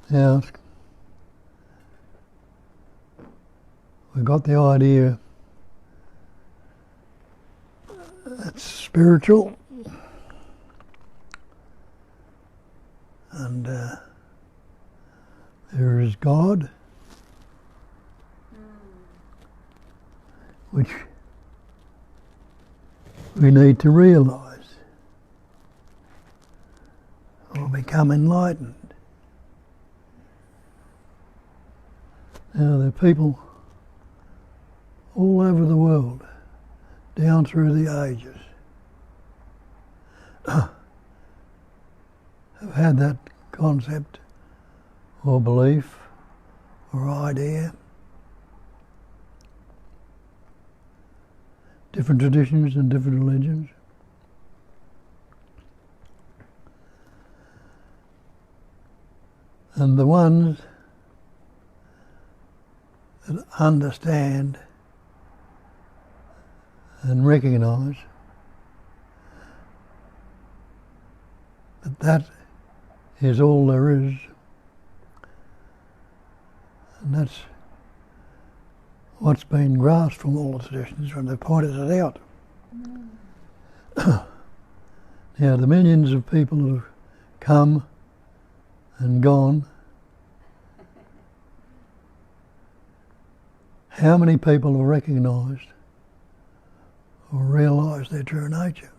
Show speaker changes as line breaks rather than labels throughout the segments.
Now, we've got the idea it's spiritual, and there is God, which we need to realize or become enlightened. Now, there are people all over the world, down through the ages, have had that concept or belief or idea. Different traditions and different religions. And the ones that understand and recognize that that is all there is, and that's what's been grasped from all the traditions when they've pointed it out. Now, the millions of people who've come and gone, how many people have recognised or realised their true nature?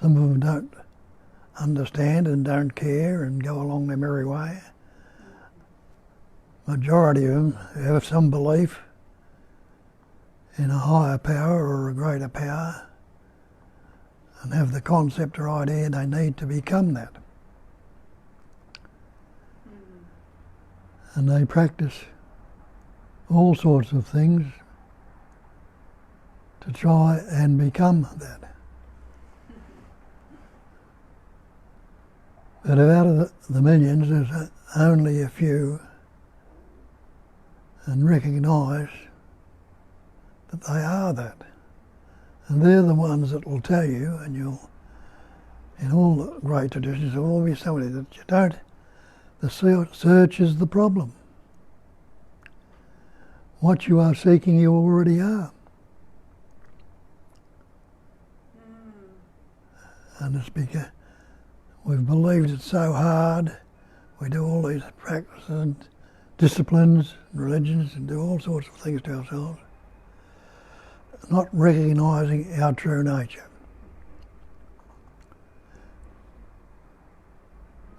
Some of them don't understand and don't care and go along their merry way. Majority of them have some belief in a higher power or a greater power and have the concept or idea they need to become that. And they practice all sorts of things to try and become that. But out of the millions, there's only a few and recognise that they are that. And they're the ones that will tell you, and you'll, in all the great traditions, there will always be somebody that you don't. The search is the problem. What you are seeking, you already are. And it's because we've believed it so hard. We do all these practices and disciplines and religions and do all sorts of things to ourselves, not recognising our true nature,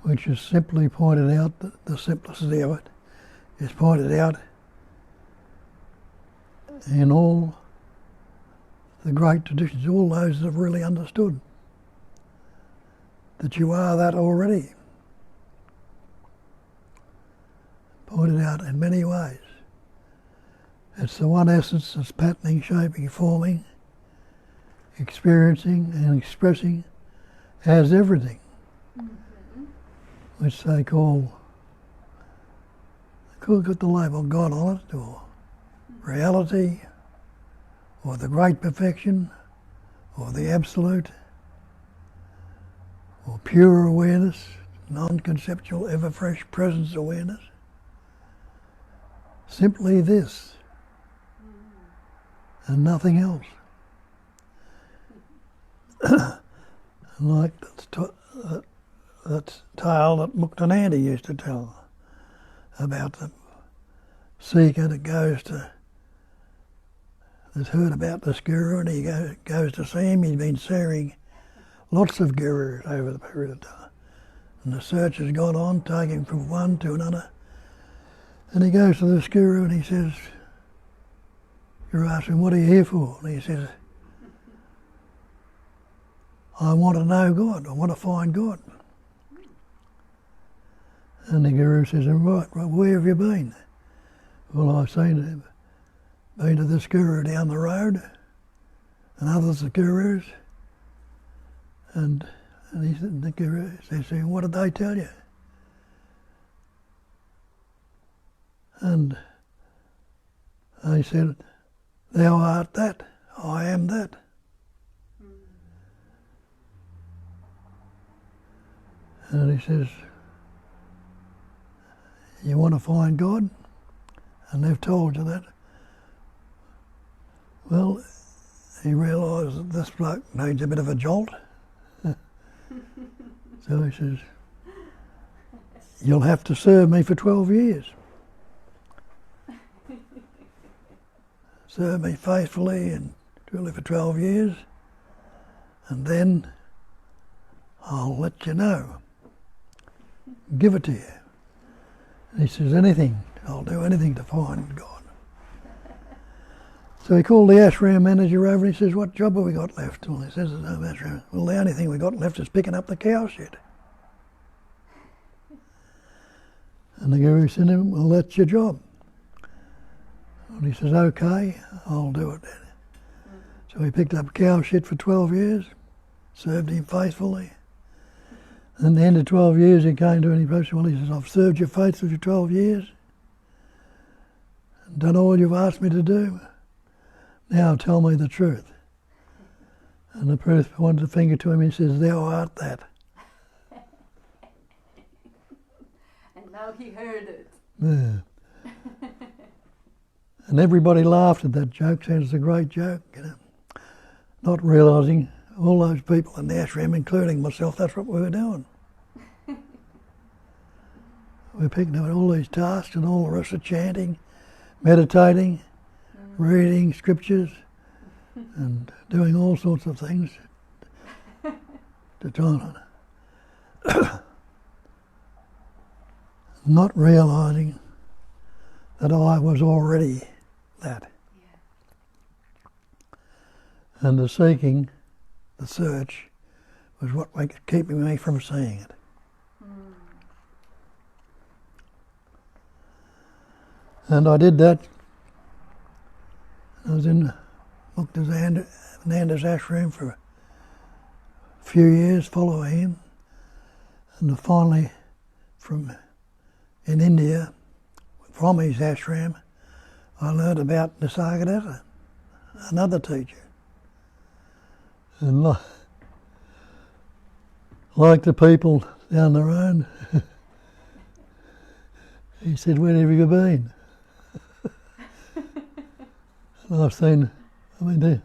which is simply pointed out, the simplicity of it is pointed out in all the great traditions, all those that have really understood that you are that already. Pointed out in many ways. It's the one essence that's patterning, shaping, forming, experiencing and expressing as everything, which they call, they could put the label God on it, or reality, or the great perfection, or the absolute, or pure awareness, non-conceptual, ever-fresh presence awareness. Simply this, and nothing else. Like that tale that Muktananda used to tell about the seeker that that's heard about this guru, and he goes to see him. He's been seeing lots of gurus over the period of time. And the search has gone on, taking from one to another. And he goes to this guru and he says, you're asking, what are you here for? And he says, I want to know God. I want to find God. And the guru says, right, where have you been? Well, I've been to this guru down the road, and others are gurus. And he said, the guru says, what did they tell you? And he said, "Thou art that, I am that." And he says, "You want to find God?" And they've told you that. Well, he realised that this bloke needs a bit of a jolt. So he says, "You'll have to serve me for 12 years. Serve me faithfully and truly for 12 years, and then I'll let you know. Give it to you." And he says, "Anything, I'll do anything to find God." So he called the ashram manager over and he says, "What job have we got left?" Well, he says, "There's no ashram." "Well, the only thing we got left is picking up the cow shit." And the guru said to him, "Well, that's your job." And he says, "Okay, I'll do it then." So he picked up cow shit for 12 years, served him faithfully. And at the end of 12 years he came to him and he said, "Well," he says, "I've served you faithfully for 12 years, and done all you've asked me to do. Now tell me the truth." And the priest pointed the finger to him and he says, "Thou art that."
And now he heard it.
Yeah. And everybody laughed at that joke, said it's a great joke, not realising all those people in the ashram, including myself, that's what we were doing. We're picking up all these tasks and all the rest of chanting, meditating, reading scriptures, and doing all sorts of things to try and not realising that I was already that. Yeah. And the seeking, the search, was what was keeping me from seeing it. And I did that. I was in Muktananda's ashram for a few years following him. And finally, in India, from his ashram, I learned about Nisargadatta, another teacher. And like the people down the road, he said, "Where have you been?" And I've been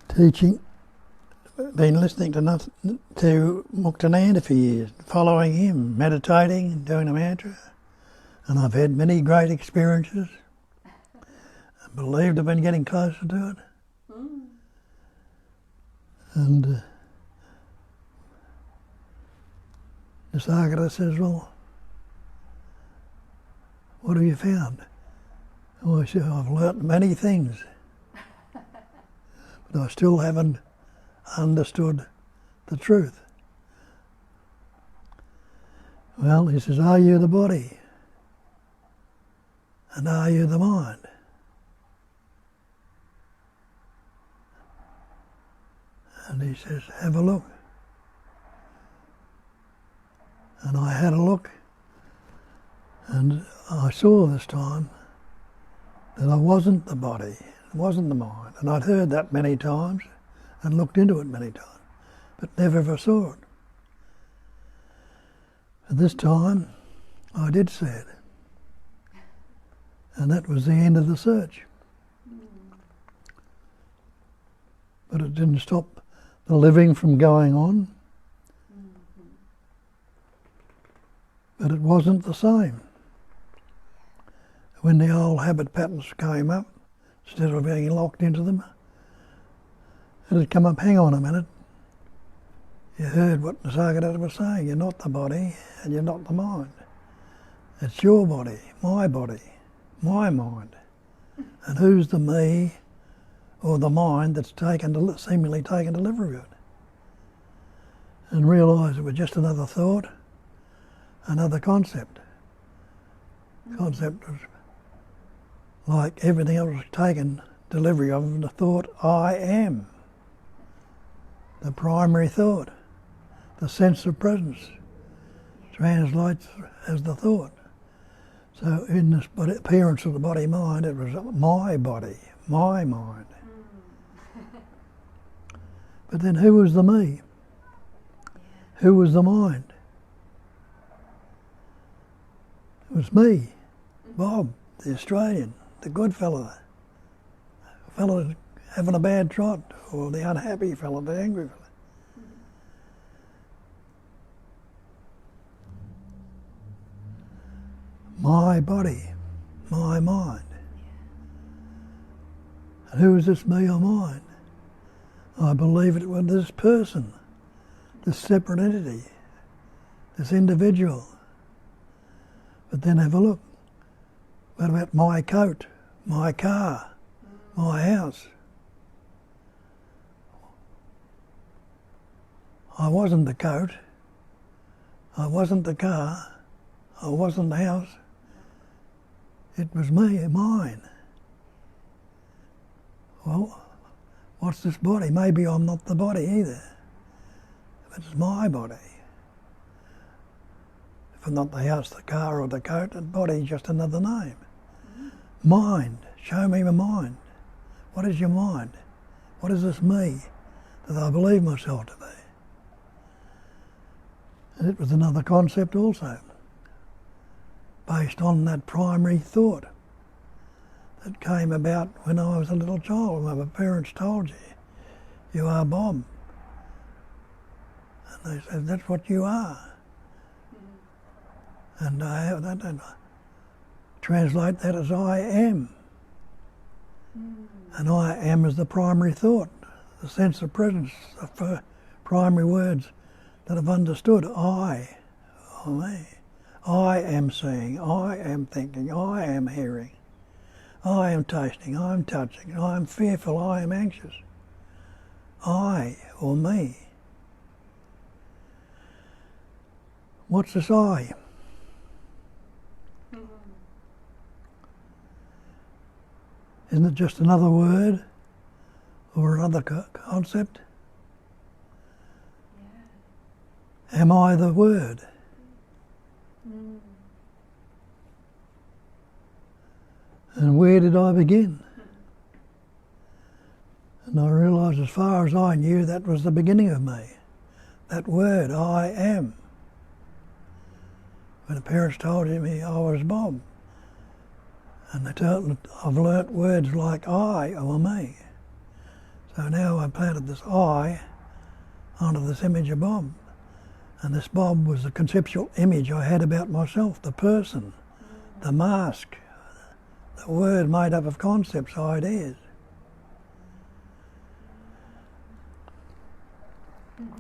teaching, been listening to Muktananda for years, following him, meditating, doing the mantra. And I've had many great experiences. I believed I've been getting closer to it. And Nisargadatta says, "Well, what have you found?" Well, I said, "I've learnt many things, but I still haven't understood the truth." Well, he says, "Are you the body? And are you the mind?" And he says, "Have a look." And I had a look, and I saw this time that I wasn't the body, it wasn't the mind. And I'd heard that many times and looked into it many times, but never ever saw it. But this time, I did see it. And that was the end of the search. But it didn't stop the living from going on. But it wasn't the same. When the old habit patterns came up, instead of being locked into them, it had come up, "Hang on a minute. You heard what Nisargadatta was saying. You're not the body and you're not the mind. It's your body, my mind. And who's the me or the mind that's seemingly taken delivery of it?" And realised it was just another thought, another concept. Concept was like everything else was taken delivery of the thought, "I am." The primary thought, the sense of presence. It's translates as the thought. So in this appearance of the body-mind, it was my body, my mind. But then who was the me? Who was the mind? It was me, Bob, the Australian, the good fellow, the fellow having a bad trot, or the unhappy fellow, the angry fellow. My body, my mind. And who is this me or mine? I believe it was this person, this separate entity, this individual. But then have a look. What about my coat, my car, my house? I wasn't the coat, I wasn't the car, I wasn't the house. It was me, mine. Well, what's this body? Maybe I'm not the body either. But it's my body. If I'm not the house, the car or the coat, the body's just another name. Mind. Show me my mind. What is your mind? What is this me that I believe myself to be? And it was another concept also, based on that primary thought that came about when I was a little child, when my parents told you, you are Bob. And they said, that's what you are. And I have that, and I translate that as I am. And I am is the primary thought, the sense of presence, the primary words that I've understood. I, or me. I am seeing, I am thinking, I am hearing, I am tasting, I am touching, I am fearful, I am anxious. I, or me. What's this I? Isn't it just another word or another concept? Yeah. Am I the word? And where did I begin? And I realised as far as I knew that was the beginning of me. That word, I am. When the parents told me I was Bob. And they told, I've learnt words like I or me. So now I planted this I onto this image of Bob. And this Bob was the conceptual image I had about myself, the person, the mask, the word made up of concepts, ideas.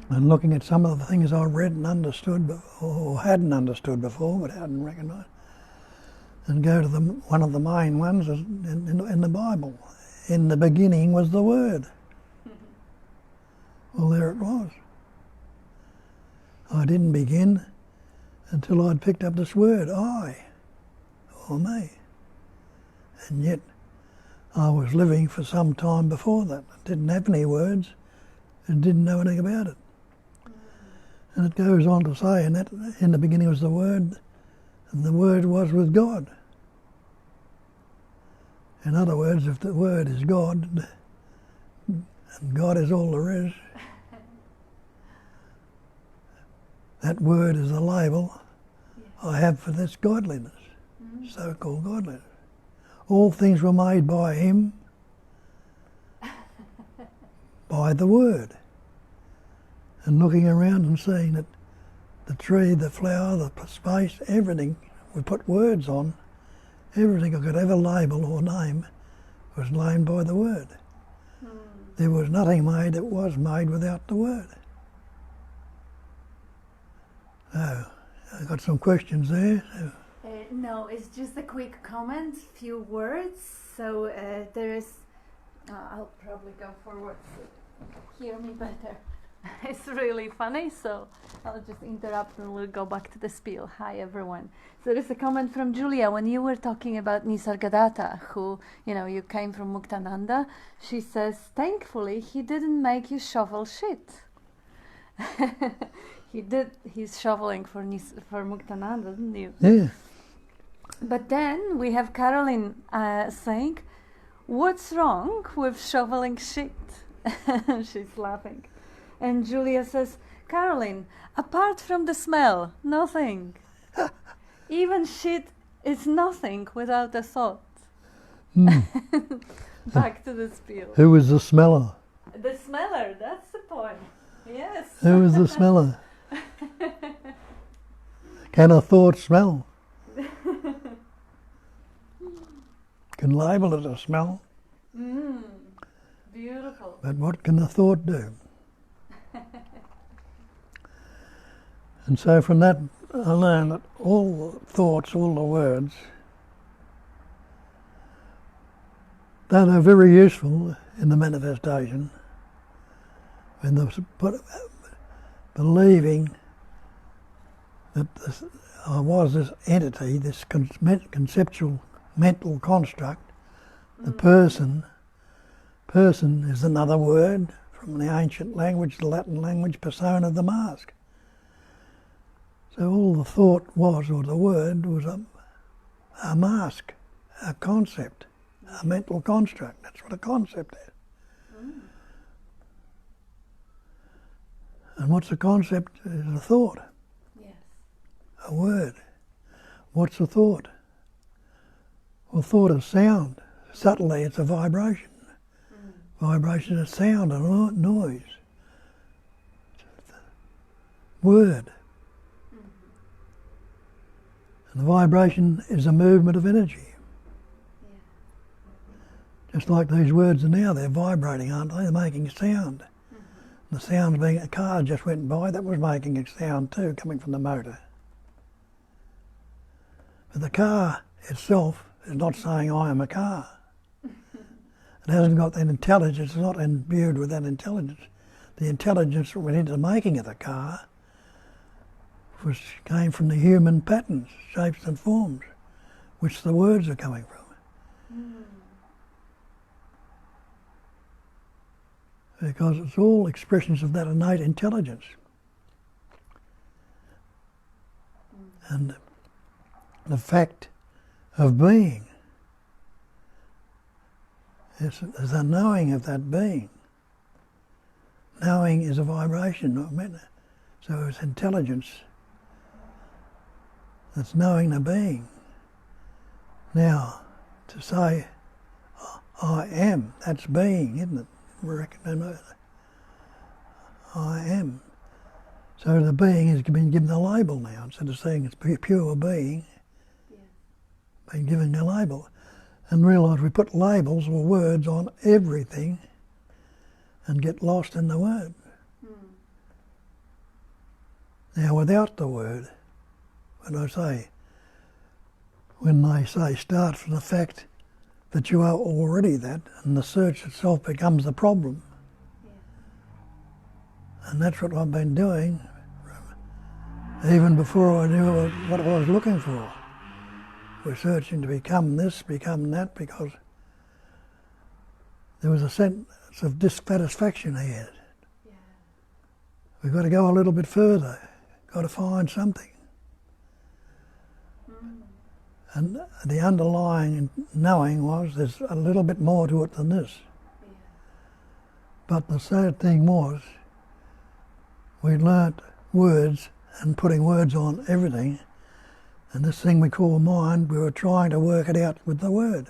And looking at some of the things I read and understood, or hadn't understood before, but hadn't recognised, and go to one of the main ones in the Bible. In the beginning was the Word. Well, there it was. I didn't begin until I'd picked up this word, I, or me. And yet I was living for some time before that. I didn't have any words and didn't know anything about it. And it goes on to say, and that in the beginning was the Word, and the Word was with God. In other words, if the Word is God, and God is all there is, that word is a label I have for this godliness, so-called godliness. All things were made by Him, by the Word. And looking around and seeing that the tree, the flower, the space, everything we put words on, everything I could ever label or name was named by the Word. There was nothing made that was made without the Word. So, I got some questions there.
No, it's just a quick comment, few words. So there is, I'll probably go forward to hear me better. It's really funny, so I'll just interrupt and we'll go back to the spiel. Hi everyone. So there's a comment from Julia. When you were talking about Nisargadatta, who, you came from Muktananda, she says, thankfully he didn't make you shovel shit. He's shoveling for Muktananda, didn't you?
Yeah.
But then we have Caroline saying, "What's wrong with shoveling shit?" She's laughing. And Julia says, "Caroline, apart from the smell, nothing. Even shit is nothing without a thought."
Mm.
Back to the spiel.
Who was the smeller?
The smeller, that's the point. Yes.
Who was the smeller? Can a thought smell? Can label it a smell.
Beautiful.
But what can a thought do? And so from that I learned that all the thoughts, all the words, though they're very useful in the manifestation, when believing that I was this entity, this conceptual mental construct, the person is another word from the ancient language, the Latin language, persona, the mask. So all the thought was, or the word, was a mask, a concept, a mental construct. That's what a concept is. And what's a concept? Is a thought.
Yes.
A word. What's a thought? Well, thought is sound. Subtly, it's a vibration. Vibration is sound and noise. Word. And the vibration is a movement of energy. Just like these words are now, they're vibrating, aren't they? They're making sound. The sound being a car just went by, that was making a sound too, coming from the motor. But the car itself is not saying I am a car. It hasn't got that intelligence, it's not imbued with that intelligence. The intelligence that went into the making of the car came from the human patterns, shapes and forms, which the words are coming from. Because it's all expressions of that innate intelligence. And the fact of being is a knowing of that being. Knowing is a vibration, so it's intelligence that's knowing the being. Now, to say, I am, that's being, isn't it? I am. So the being has been given a label now. Instead of saying it's pure being, been given a label. And realise we put labels or words on everything and get lost in the word. Now without the word, when they say start from the fact that you are already that, and the search itself becomes the problem. And that's what I've been doing even before I knew what I was looking for. We're searching to become this, become that, because there was a sense of dissatisfaction here. We've got to go a little bit further, got to find something. And the underlying knowing was there's a little bit more to it than this. But the sad thing was we learnt words and putting words on everything, and this thing we call mind, we were trying to work it out with the word,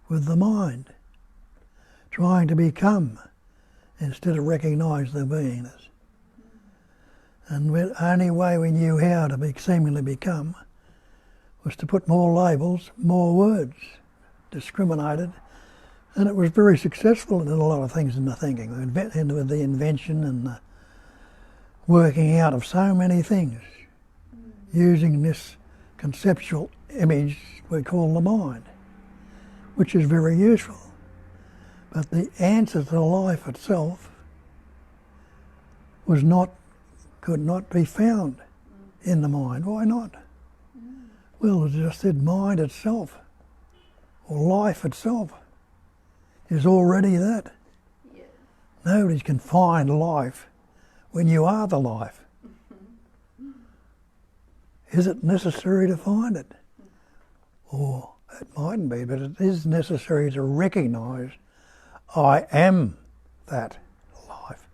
with the mind, trying to become instead of recognise the beingness. And the only way we knew how to seemingly become was to put more labels, more words, discriminated, and it was very successful in a lot of things in the thinking, with the invention and the working out of so many things, using this conceptual image we call the mind, which is very useful. But the answer to life itself could not be found in the mind. Why not? Well, as I just said, mind itself, or life itself, is already that. Nobody can find life when you are the life? Is it necessary to find it? Or it mightn't be, but it is necessary to recognise I am that life.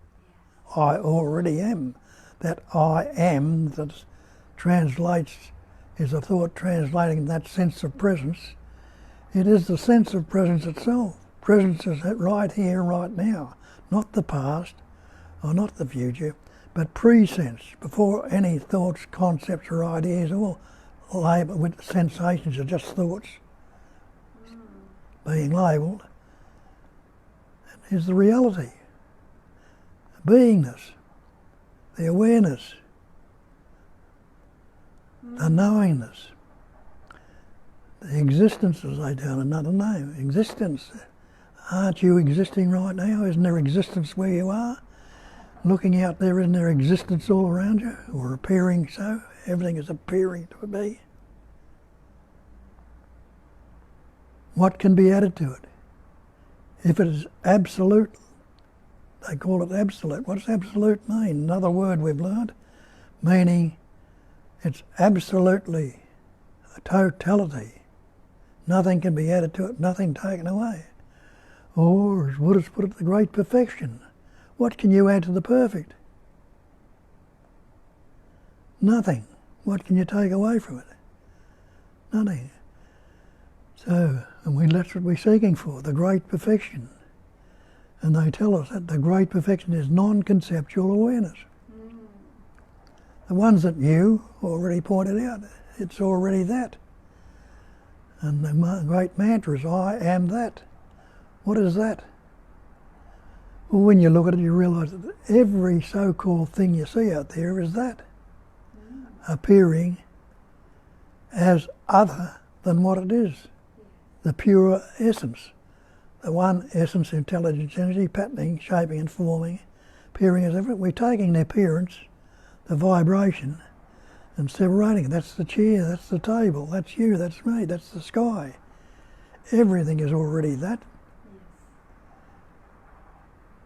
I already am. That I am that translates, is a thought translating that sense of presence. It is the sense of presence itself. Presence is right here, right now. Not the past, or not the future, but pre-sense, before any thoughts, concepts or ideas, all labelled with sensations are just thoughts being labelled, is the reality, the beingness, the awareness, the knowingness, the existence, as they tell another name, existence. Aren't you existing right now? Isn't there existence where you are? Looking out there, isn't there existence all around you? Or appearing so? Everything is appearing to be. What can be added to it? If it is absolute, they call it absolute. What does absolute mean? Another word we've learned, meaning it's absolutely a totality. Nothing can be added to it, nothing taken away. Or, as Buddhists put it, the great perfection. What can you add to the perfect? Nothing. What can you take away from it? Nothing. So, that's what we're seeking for, the great perfection. And they tell us that the great perfection is non-conceptual awareness. The ones that you already pointed out, it's already that. And the great mantra is, I am that. What is that? Well, when you look at it, you realise that every so-called thing you see out there is that, appearing as other than what it is, the pure essence, the one essence, intelligence, energy, patterning, shaping and forming, appearing as everything. We're taking the appearance, the vibration, and separating it. That's the chair, that's the table, that's you, that's me, that's the sky. Everything is already that.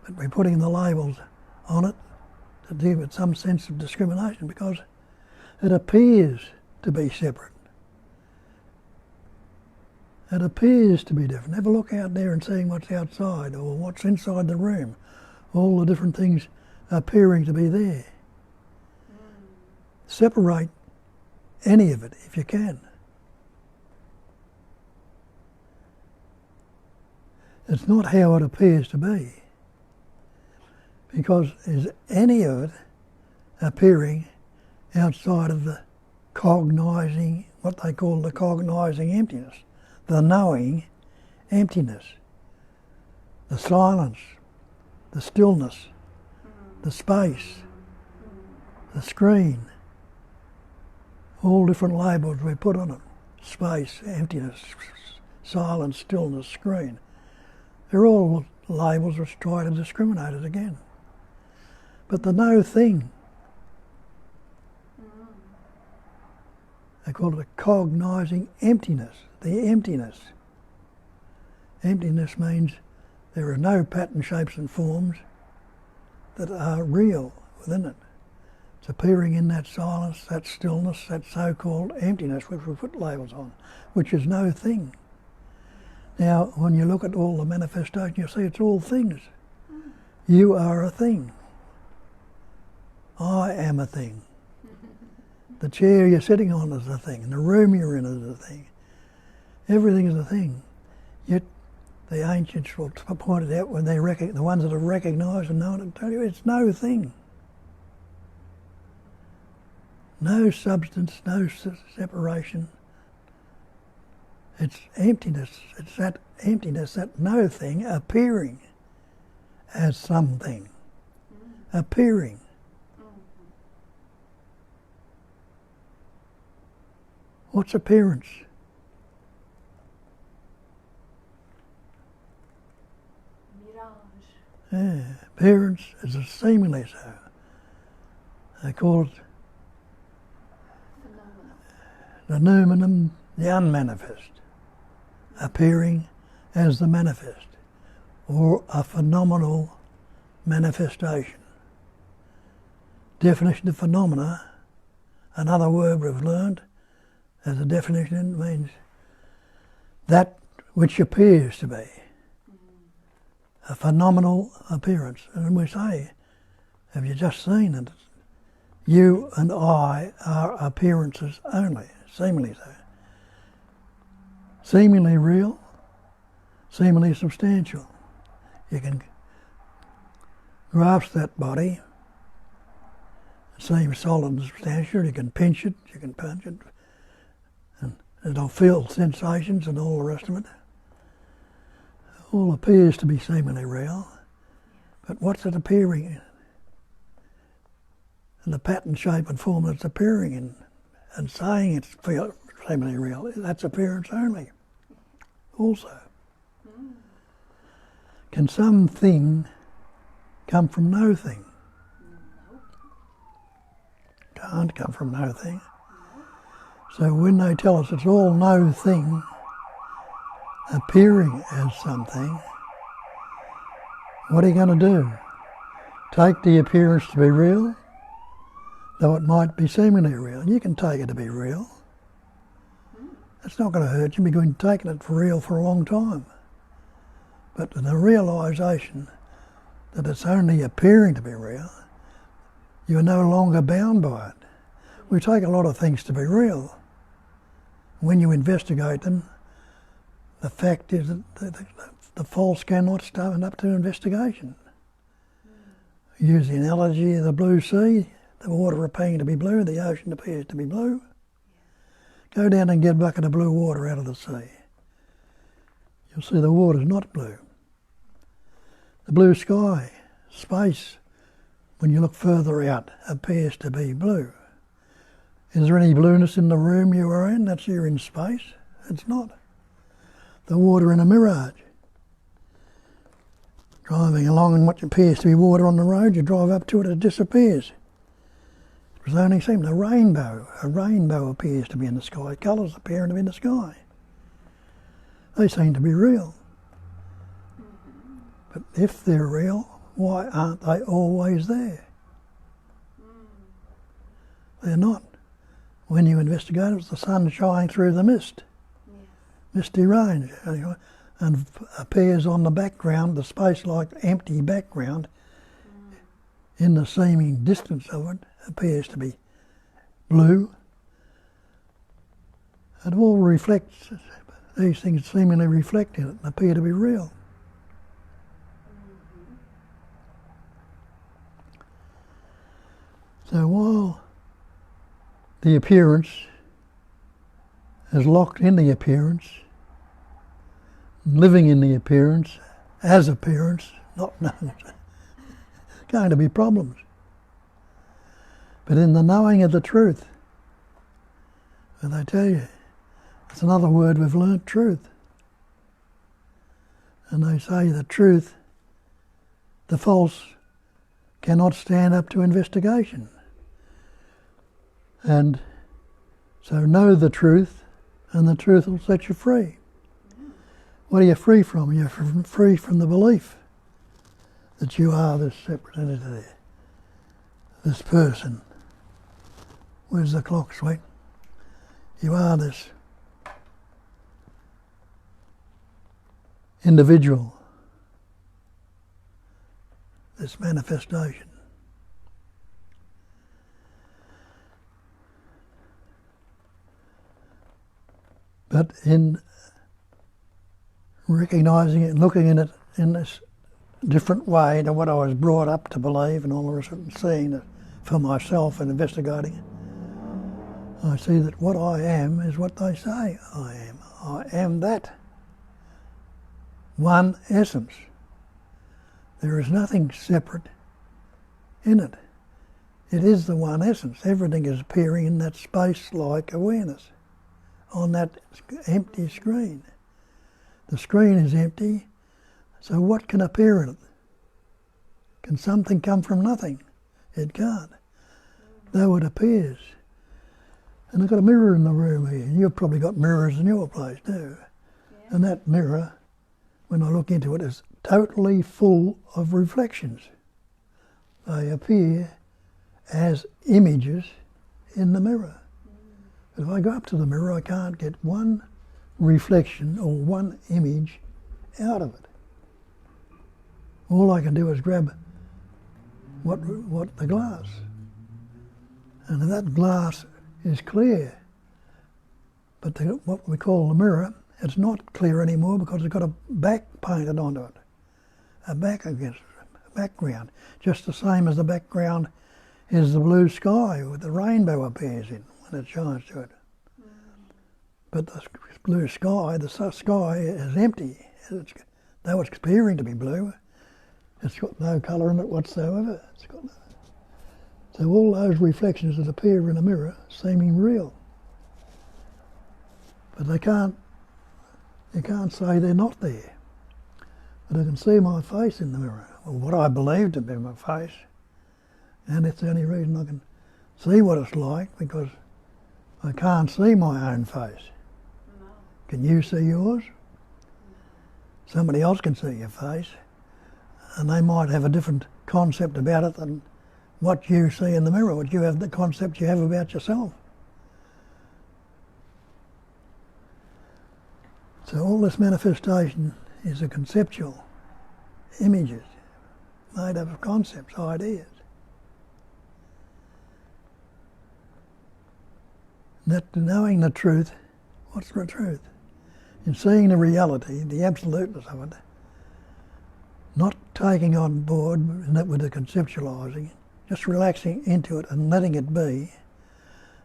But we're putting the labels on it to give it some sense of discrimination because it appears to be separate. It appears to be different. Have a look out there and seeing what's outside or what's inside the room. All the different things appearing to be there. Separate any of it if you can. It's not how it appears to be. Because is any of it appearing outside of the cognising, what they call the cognising emptiness, the knowing emptiness, the silence, the stillness, the space, the screen, all different labels we put on it, space, emptiness, silence, stillness, screen. They're all labels which try to discriminate it again. But the no thing, they call it a cognising emptiness, the emptiness. Emptiness means there are no pattern, shapes and forms that are real within it. It's appearing in that silence, that stillness, that so-called emptiness which we put labels on, which is no thing. Now, when you look at all the manifestation, you'll see it's all things. You are a thing. I am a thing. The chair you're sitting on is a thing, and the room you're in is a thing. Everything is a thing. Yet the ancients will point it out when they the ones that have recognised and known it tell you it's no thing. No substance, no separation. It's emptiness. It's that emptiness, that no thing appearing as something. Appearing. What's appearance?
Mirage.
Yeah, appearance is a seemingly so. They call it the noumenon, the unmanifest, appearing as the manifest, or a phenomenal manifestation. definition of phenomena, another word we've learned as a definition, means that which appears to be a phenomenal appearance. And we say, have you just seen it? You and I are appearances only, seemingly so. Seemingly real, seemingly substantial. You can grasp that body, it seems solid and substantial, you can pinch it, you can punch it, and it'll feel sensations and all the rest of it. All appears to be seemingly real, but what's it appearing in? And the pattern, shape and form it's appearing in, and saying it's seemingly real, that's appearance only also. Can something come from no thing? Can't come from no thing. So when they tell us it's all no thing appearing as something, what are you going to do? Take the appearance to be real, though it might be seemingly real. You can take it to be real. It's not going to hurt you. You've been taking it for real for a long time. But the realisation that it's only appearing to be real, you're no longer bound by it. We take a lot of things to be real. When you investigate them, the fact is that the false cannot stand up to investigation. Use the analogy of the blue sea, the water appearing to be blue, the ocean appears to be blue. Go down and get a bucket of blue water out of the sea. You'll see the water's not blue. The blue sky, space, when you look further out, appears to be blue. Is there any blueness in the room you are in? That's you're in space. It's not. The water in a mirage. Driving along in what appears to be water on the road, you drive up to it, it disappears. It was only seen a rainbow. A rainbow appears to be in the sky. Colours appear to be in the sky. They seem to be real. But if they're real, why aren't they always there? They're not. When you investigate it, it's the sun shining through the mist. Misty rain, and appears on the background, the space-like empty background, in the seeming distance of it, appears to be blue. It all reflects, these things seemingly reflect in it and appear to be real. So while the appearance is locked in the appearance, living in the appearance, as appearance, not known, going to be problems. But in the knowing of the truth, and they tell you, it's another word we've learnt, truth. And they say the truth, the false, cannot stand up to investigation. And so know the truth, and the truth will set you free. What are you free from? You're free from the belief that you are this separate entity, this person. Where's the clock, sweet? You are this individual, this manifestation. But in recognising it and looking at it in this different way to what I was brought up to believe and all the rest of it, and seeing it for myself and investigating it, I see that what I am is what they say I am. I am that one essence. There is nothing separate in it. It is the one essence. Everything is appearing in that space-like awareness on that empty screen. The screen is empty, so what can appear in it? Can something come from nothing? It can't, though it appears. And I've got a mirror in the room here, and you've probably got mirrors in your place too. Yeah. And that mirror, when I look into it, is totally full of reflections. They appear as images in the mirror. If I go up to the mirror, I can't get one reflection or one image out of it. All I can do is grab what the glass. And if that glass is clear, but what we call the mirror, it's not clear anymore because it's got a back painted onto it, a background, just the same as the background is the blue sky with the rainbow appears in when it shines to it. But the blue sky, the sky is empty. Though it's appearing to be blue, it's got no colour in it whatsoever. So all those reflections that appear in a mirror seeming real. But you can't say they're not there. But I can see my face in the mirror, or what I believe to be my face. And it's the only reason I can see what it's like, because I can't see my own face. No. Can you see yours? Somebody else can see your face, and they might have a different concept about it than what you see in the mirror, what you have, the concept you have about yourself. So all this manifestation is a conceptual images made up of concepts, ideas. That knowing the truth, what's the truth? In seeing the reality, the absoluteness of it, not taking on board with the conceptualising, just relaxing into it and letting it be,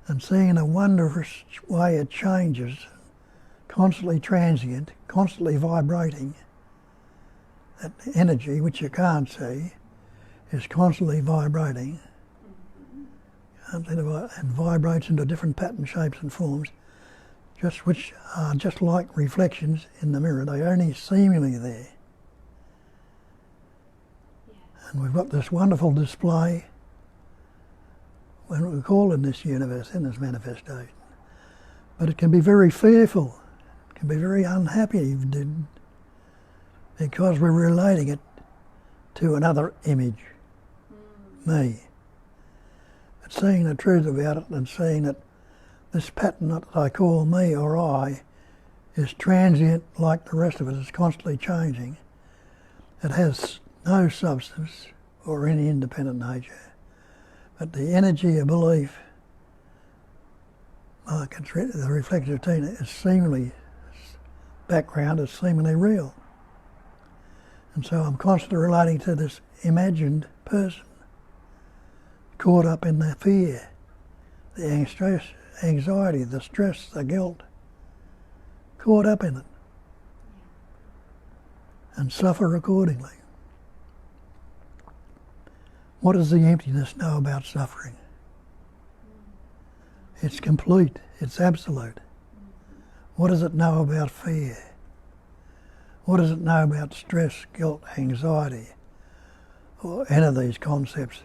and seeing a wondrous way it changes, constantly transient, constantly vibrating. That energy, which you can't see, is constantly vibrating. And vibrates into different patterns, shapes and forms, which are just like reflections in the mirror. They're only seemingly there. Yeah. And we've got this wonderful display when we call in this universe, in this manifestation. But it can be very fearful, it can be very unhappy because we're relating it to another image, me. Seeing the truth about it and seeing that this pattern that I call me or I is transient like the rest of it, is constantly changing. It has no substance or any independent nature, but the energy of belief, like the reflective tina, is seemingly, background is seemingly real. And so I'm constantly relating to this imagined person, caught up in the fear, the anxiety, the stress, the guilt, caught up in it, and suffer accordingly. What does the emptiness know about suffering? It's complete, it's absolute. What does it know about fear? What does it know about stress, guilt, anxiety, or any of these concepts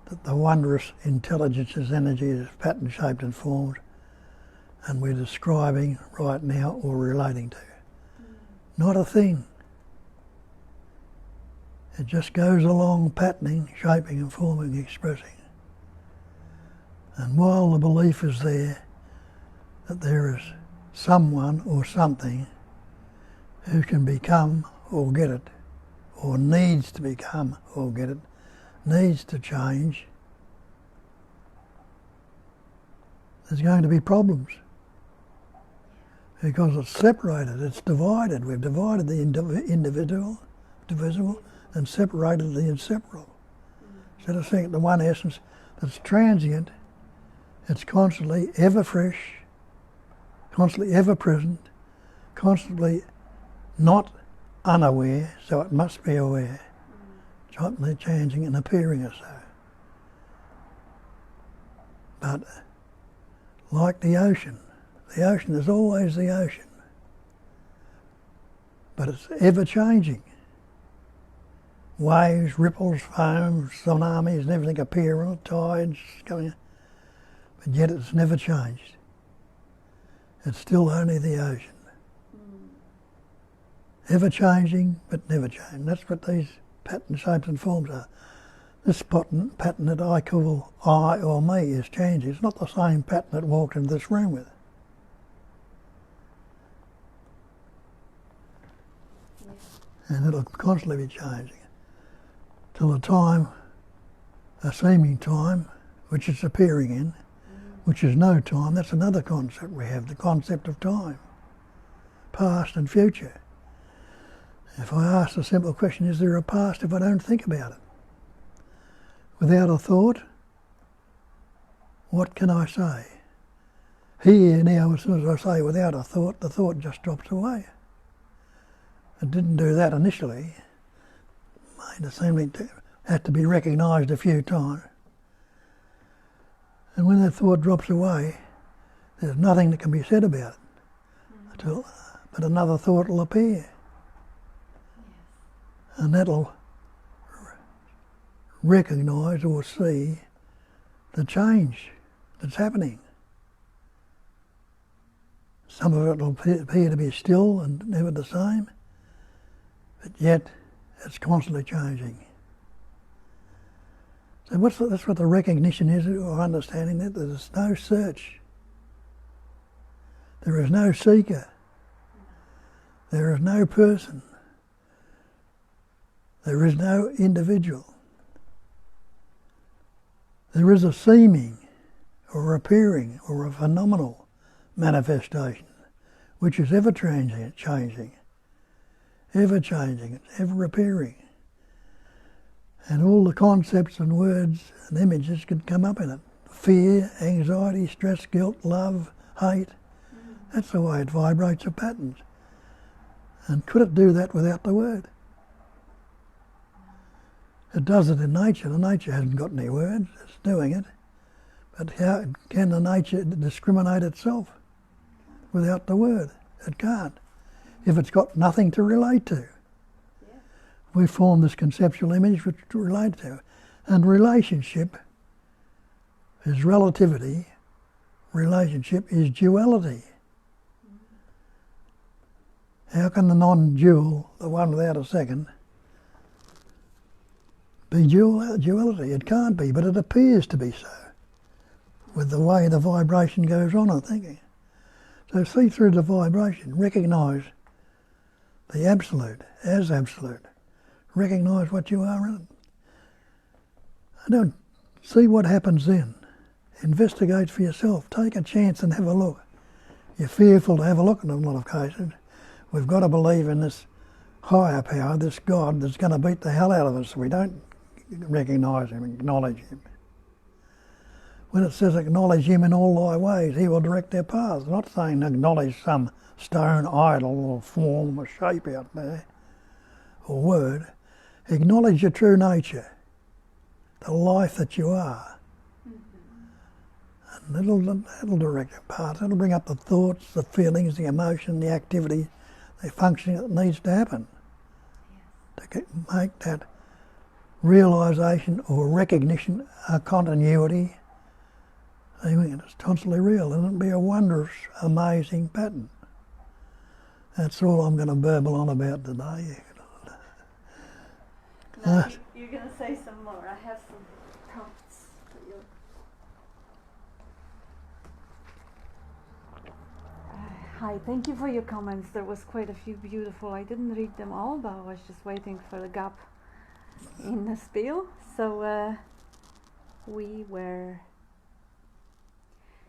that the wondrous intelligence is energy is pattern shaped and formed, and we're describing right now or relating to? Not a thing. It just goes along patterning, shaping and forming, expressing. And while the belief is there that there is someone or something who can become or get it, or needs to become or get it, needs to change, there's going to be problems. Because it's separated, it's divided. We've divided the individual, divisible, and separated the inseparable. Instead of seeing the one essence that's transient, it's constantly ever fresh, constantly ever present, constantly not unaware, so it must be aware, constantly changing and appearing as so. But like the ocean is always the ocean, but it's ever changing. Waves, ripples, foam, tsunamis and everything appear on it, tides coming, but yet it's never changed. It's still only the ocean. Ever changing, but never changing. That's what these pattern shapes and forms are. This pattern that I call I or me is changing. It's not the same pattern that walked into this room with. And it'll constantly be changing till the time, a seeming time, which it's appearing in, which is no time. That's another concept we have, the concept of time, past and future. If I ask the simple question, is there a past if I don't think about it? Without a thought, what can I say? Here now, as soon as I say without a thought, the thought just drops away. It didn't do that initially. It seemed to had to be recognised a few times. And when that thought drops away, there's nothing that can be said about it. But another thought will appear. And that'll recognise or see the change that's happening. Some of it will appear to be still and never the same, but yet it's constantly changing. So that's what the recognition is, or understanding that there's no search. There is no seeker. There is no person. There is no individual. There is a seeming or appearing or a phenomenal manifestation which is ever changing, ever changing, ever appearing. And all the concepts and words and images can come up in it. Fear, anxiety, stress, guilt, love, hate. That's the way it vibrates of patterns. And could it do that without the word? It does it in nature. The nature hasn't got any words. It's doing it. But how can the nature discriminate itself without the word? It can't. If it's got nothing to relate to. Yeah. We form this conceptual image which to relate to. And relationship is relativity. Relationship is duality. How can the non-dual, the one without a second, be duality? It can't be, but it appears to be so, with the way the vibration goes on in thinking. So see through the vibration, recognise the absolute as absolute. Recognise what you are in it. And don't see what happens then. Investigate for yourself. Take a chance and have a look. You're fearful to have a look in a lot of cases. We've got to believe in this higher power, this God that's going to beat the hell out of us if we don't recognise him, acknowledge him. When it says acknowledge him in all thy ways, he will direct their paths. It's not saying acknowledge some stone idol or form or shape out there or word. Acknowledge your true nature, the life that you are. And that'll direct your path. It'll bring up the thoughts, the feelings, the emotion, the activity, the functioning that needs to happen to make that realisation or recognition a continuity. It's constantly real, and it'll be a wondrous, amazing pattern. That's all I'm going to burble on about today.
No, you're going to say some more. I have some prompts for you. Hi, thank you for your comments. There was quite a few beautiful. I didn't read them all, but I was just waiting for the gap in the spiel. So we were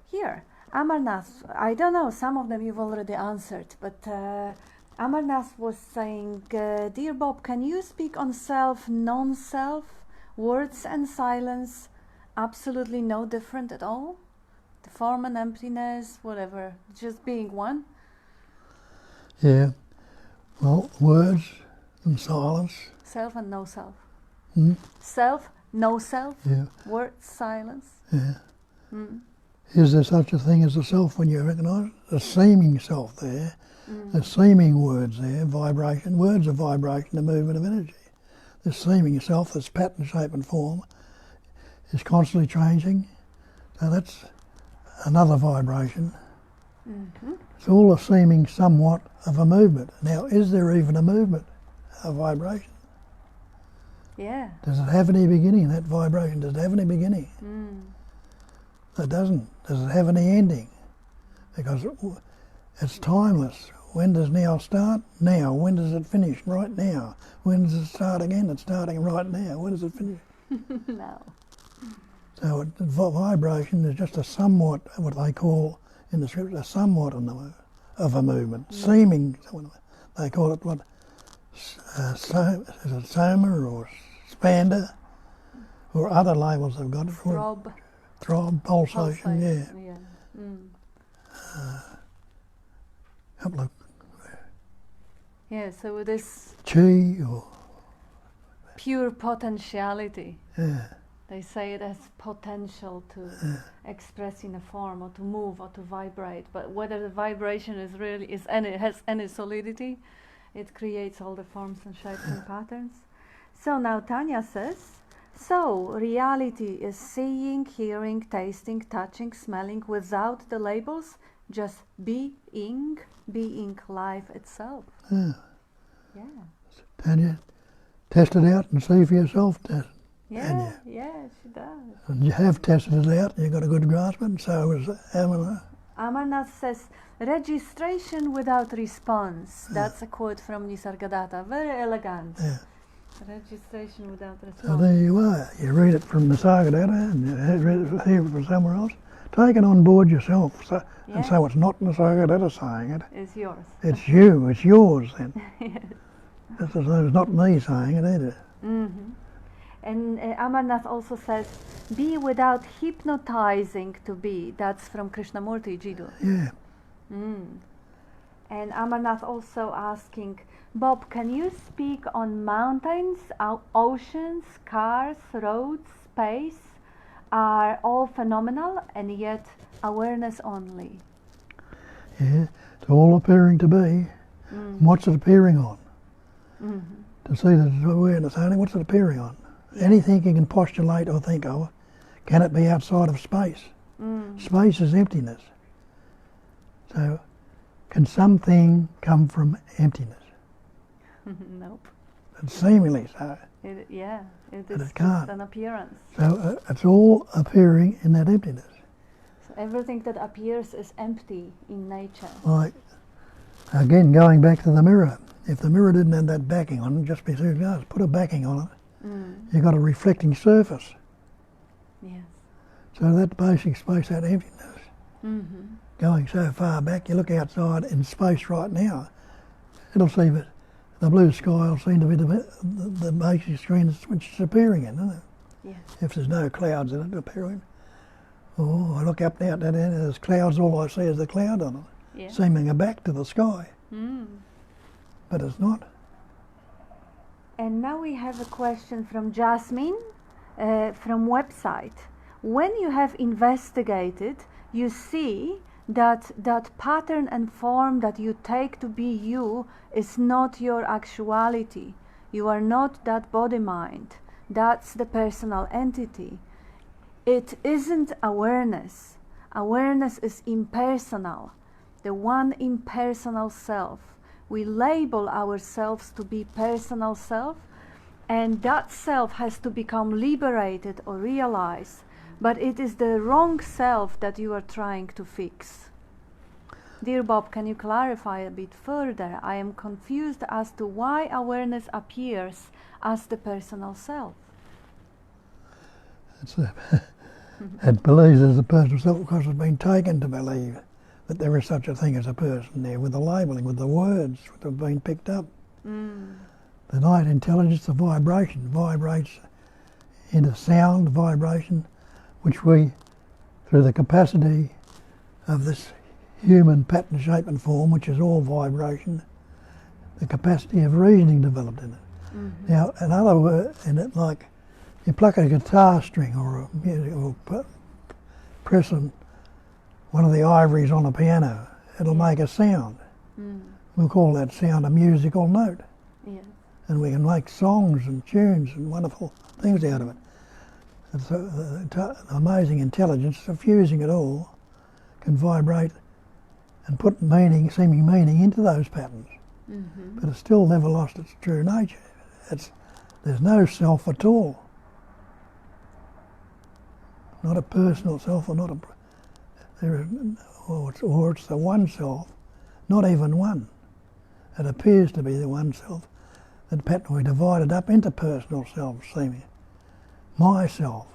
here. Amarnath, I don't know, some of them you've already answered, but Amarnath was saying, Dear Bob, can you speak on self, non-self, words and silence, absolutely no different at all? The form and emptiness, whatever, just being one?
Yeah, well, words and silence.
Self and no self.
Self,
no self,
yeah.
Words, silence.
Yeah. Is there such a thing as a self when you recognise it? A seeming self there, a seeming words there, vibration. Words are vibration, a movement of energy. This seeming self, this pattern, shape and form, is constantly changing. So that's another vibration. It's all a seeming somewhat of a movement. Now, is there even a movement, a vibration?
Yeah.
Does it have any beginning, that vibration? Does it have any beginning? It doesn't. Does it have any ending? Because it's timeless. When does now start? Now. When does it finish? Right now. When does it start again? It's starting right now. When does it finish?
No.
So vibration is just a somewhat, what they call in the scripture, a somewhat of a movement. Seeming, they call it what? Is it soma or spander? Or other labels they've got for
Throb.
Throb, pulsation, yeah. Couple of
Yeah, so it is
chi or
pure potentiality.
yeah.
They say it has potential to express in a form or to move or to vibrate, but whether the vibration has any solidity, it creates all the forms and shapes and patterns. So now Tanya says, so reality is seeing, hearing, tasting, touching, smelling without the labels, just being life itself.
Yeah.
Yeah.
Tanya, test it out and see for yourself.
Yeah, she does.
And you have tested it out, you got a good grasp of it, so is Amarnath.
Amarnath says, registration without response. That's a quote from Nisargadatta. Very elegant.
Yeah.
Registration without response.
So there you are. You read it from Nisargadatta and you hear it from somewhere else. Take it on board yourself. So, and so it's not Nisargadatta saying it.
It's yours.
It's you. It's yours then.
Yes.
It's not me saying it either.
Mm-hmm. And Amarnath also says, be without hypnotizing to be. That's from Krishnamurti Jiddu.
Yeah.
And Amarnath also asking, Bob, can you speak on mountains, oceans, cars, roads, space are all phenomenal and yet awareness only?
Yeah. It's all appearing to be. What's it appearing on? To see that it's awareness only, what's it appearing on? Anything you can postulate or think of, can it be outside of space? Space is emptiness. So, can something come from emptiness?
Nope.
It's seemingly so.
It is
But it
just
can't.
an appearance.
So it's all appearing in that emptiness.
So everything that appears is empty in nature.
Like, again, going back to the mirror. If the mirror didn't have that backing on it, just be two glass, put a backing on it, you've got a reflecting surface.
Yes.
So that basic space, that emptiness, going so far back, you look outside in space right now, it'll seem that the blue sky will seem to be the basic screen which is appearing in, isn't it?
Yes.
If there's no clouds in it appearing. Oh, I look up now, and there's clouds, all I see is the cloud on it,
Yeah.
seeming a back to the sky. But it's not.
And now we have a question from Jasmine from website. When you have investigated, you see that pattern and form that you take to be you is not your actuality. You are not that body-mind. That's the personal entity. It isn't awareness. Awareness is impersonal, the one impersonal self. We label ourselves to be personal self, and that self has to become liberated or realized. But it is the wrong self that you are trying to fix. Dear Bob, can you clarify a bit further? I am confused as to why awareness appears as the personal self.
It believes as the personal self because it's been taken to believe that there is such a thing as a person there, with the labelling, with the words that have been picked up. The night intelligence, the vibration, vibrates into sound vibration, which we, through the capacity of this human pattern, shape and form, which is all vibration, the capacity of reasoning developed in it. Now, in other words, in it, like you pluck a guitar string or press one of the ivories on a piano, it'll make a sound. We'll call that sound a musical note.
Yes.
And we can make songs and tunes and wonderful things out of it. And so the amazing intelligence, fusing it all, can vibrate and put meaning, seeming meaning into those patterns. But it's still never lost its true nature. There's no self at all. Not a personal self, or not a, there is, or it's the one self, not even one. It appears to be the one self. That pattern we divided up into personal selves, seeming myself,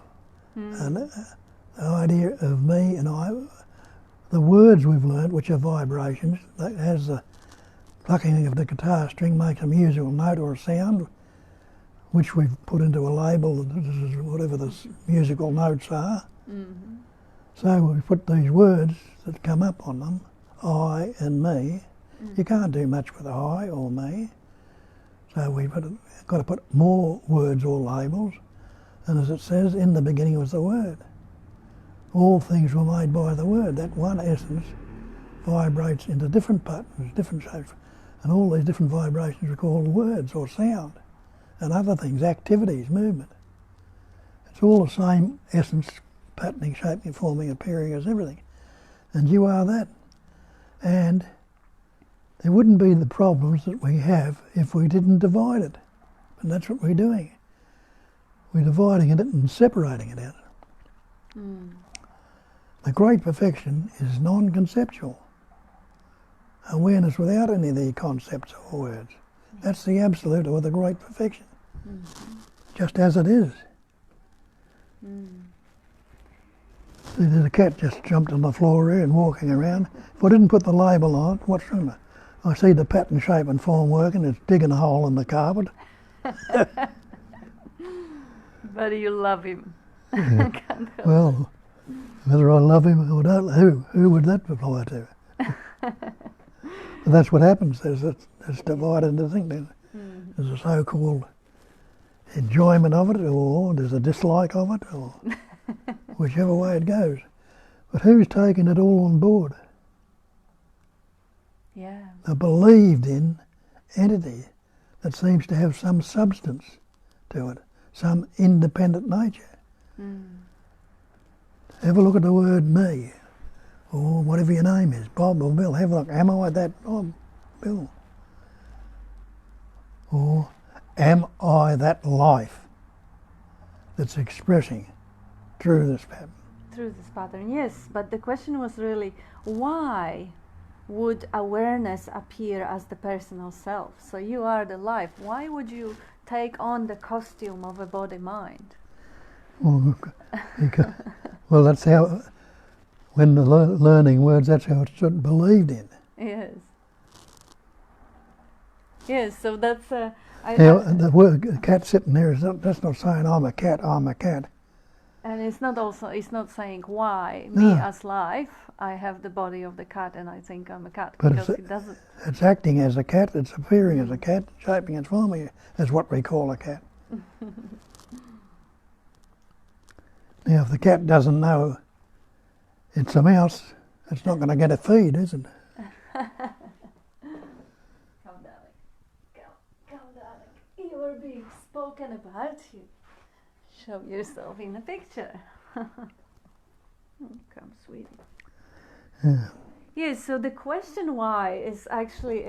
and the idea of me and I. The words we've learned, which are vibrations, as the plucking of the guitar string makes a musical note or a sound, which we've put into a label, this is whatever the musical notes are. Mm-hmm. So we put these words that come up on them, I and me. Mm-hmm. You can't do much with I or me. So we've got to put more words or labels. And as it says, in the beginning was the Word. All things were made by the Word. That one essence vibrates into different patterns, different shapes. And all these different vibrations are called words or sound. And other things, activities, movement. It's all the same essence, patterning, shaping, forming, appearing as everything. And you are that. And there wouldn't be the problems that we have if we didn't divide it. And that's what we're doing. We're dividing it and separating it out. The great perfection is non-conceptual. Awareness without any of the concepts or words. That's the absolute or the great perfection. Just as it is. See, there's a cat just jumped on the floor here and walking around. If I didn't put the label on it, what's wrong? I see the pattern, shape and form working. It's digging a hole in the carpet.
But you love him.
Yeah. Well, whether I love him or don't, who would that apply to? But that's what happens. It's divided into things. There's a so-called enjoyment of it, or there's a dislike of it, or whichever way it goes. But who's taking it all on board?
Yeah.
A believed in entity that seems to have some substance to it, some independent nature. Have a look at the word me, or whatever your name is, Bob or Bill. Have a look. Am I that Bob, Bill? Or am I that life that's expressing through this pattern?
Through this pattern, yes. But the question was really, why would awareness appear as the personal self? So you are the life. Why would you take on the costume of a body-mind?
Well, that's how, when the learning words, that's how it's believed in.
Yes. Yes, so that's...
the word cat sitting there, that's not saying I'm a cat, I'm a cat.
And it's not saying why, me as life, I have the body of the cat and I think I'm a cat,
but
because it doesn't...
It's acting as a cat, it's appearing as a cat, shaping and forming as what we call a cat. Now, if the cat doesn't know it's a mouse, it's not going to get a feed, is it?
Come, darling. Come, darling. You are being spoken about. You show yourself in a picture. Come, sweetie.
Yeah.
Yes, so the question why is actually,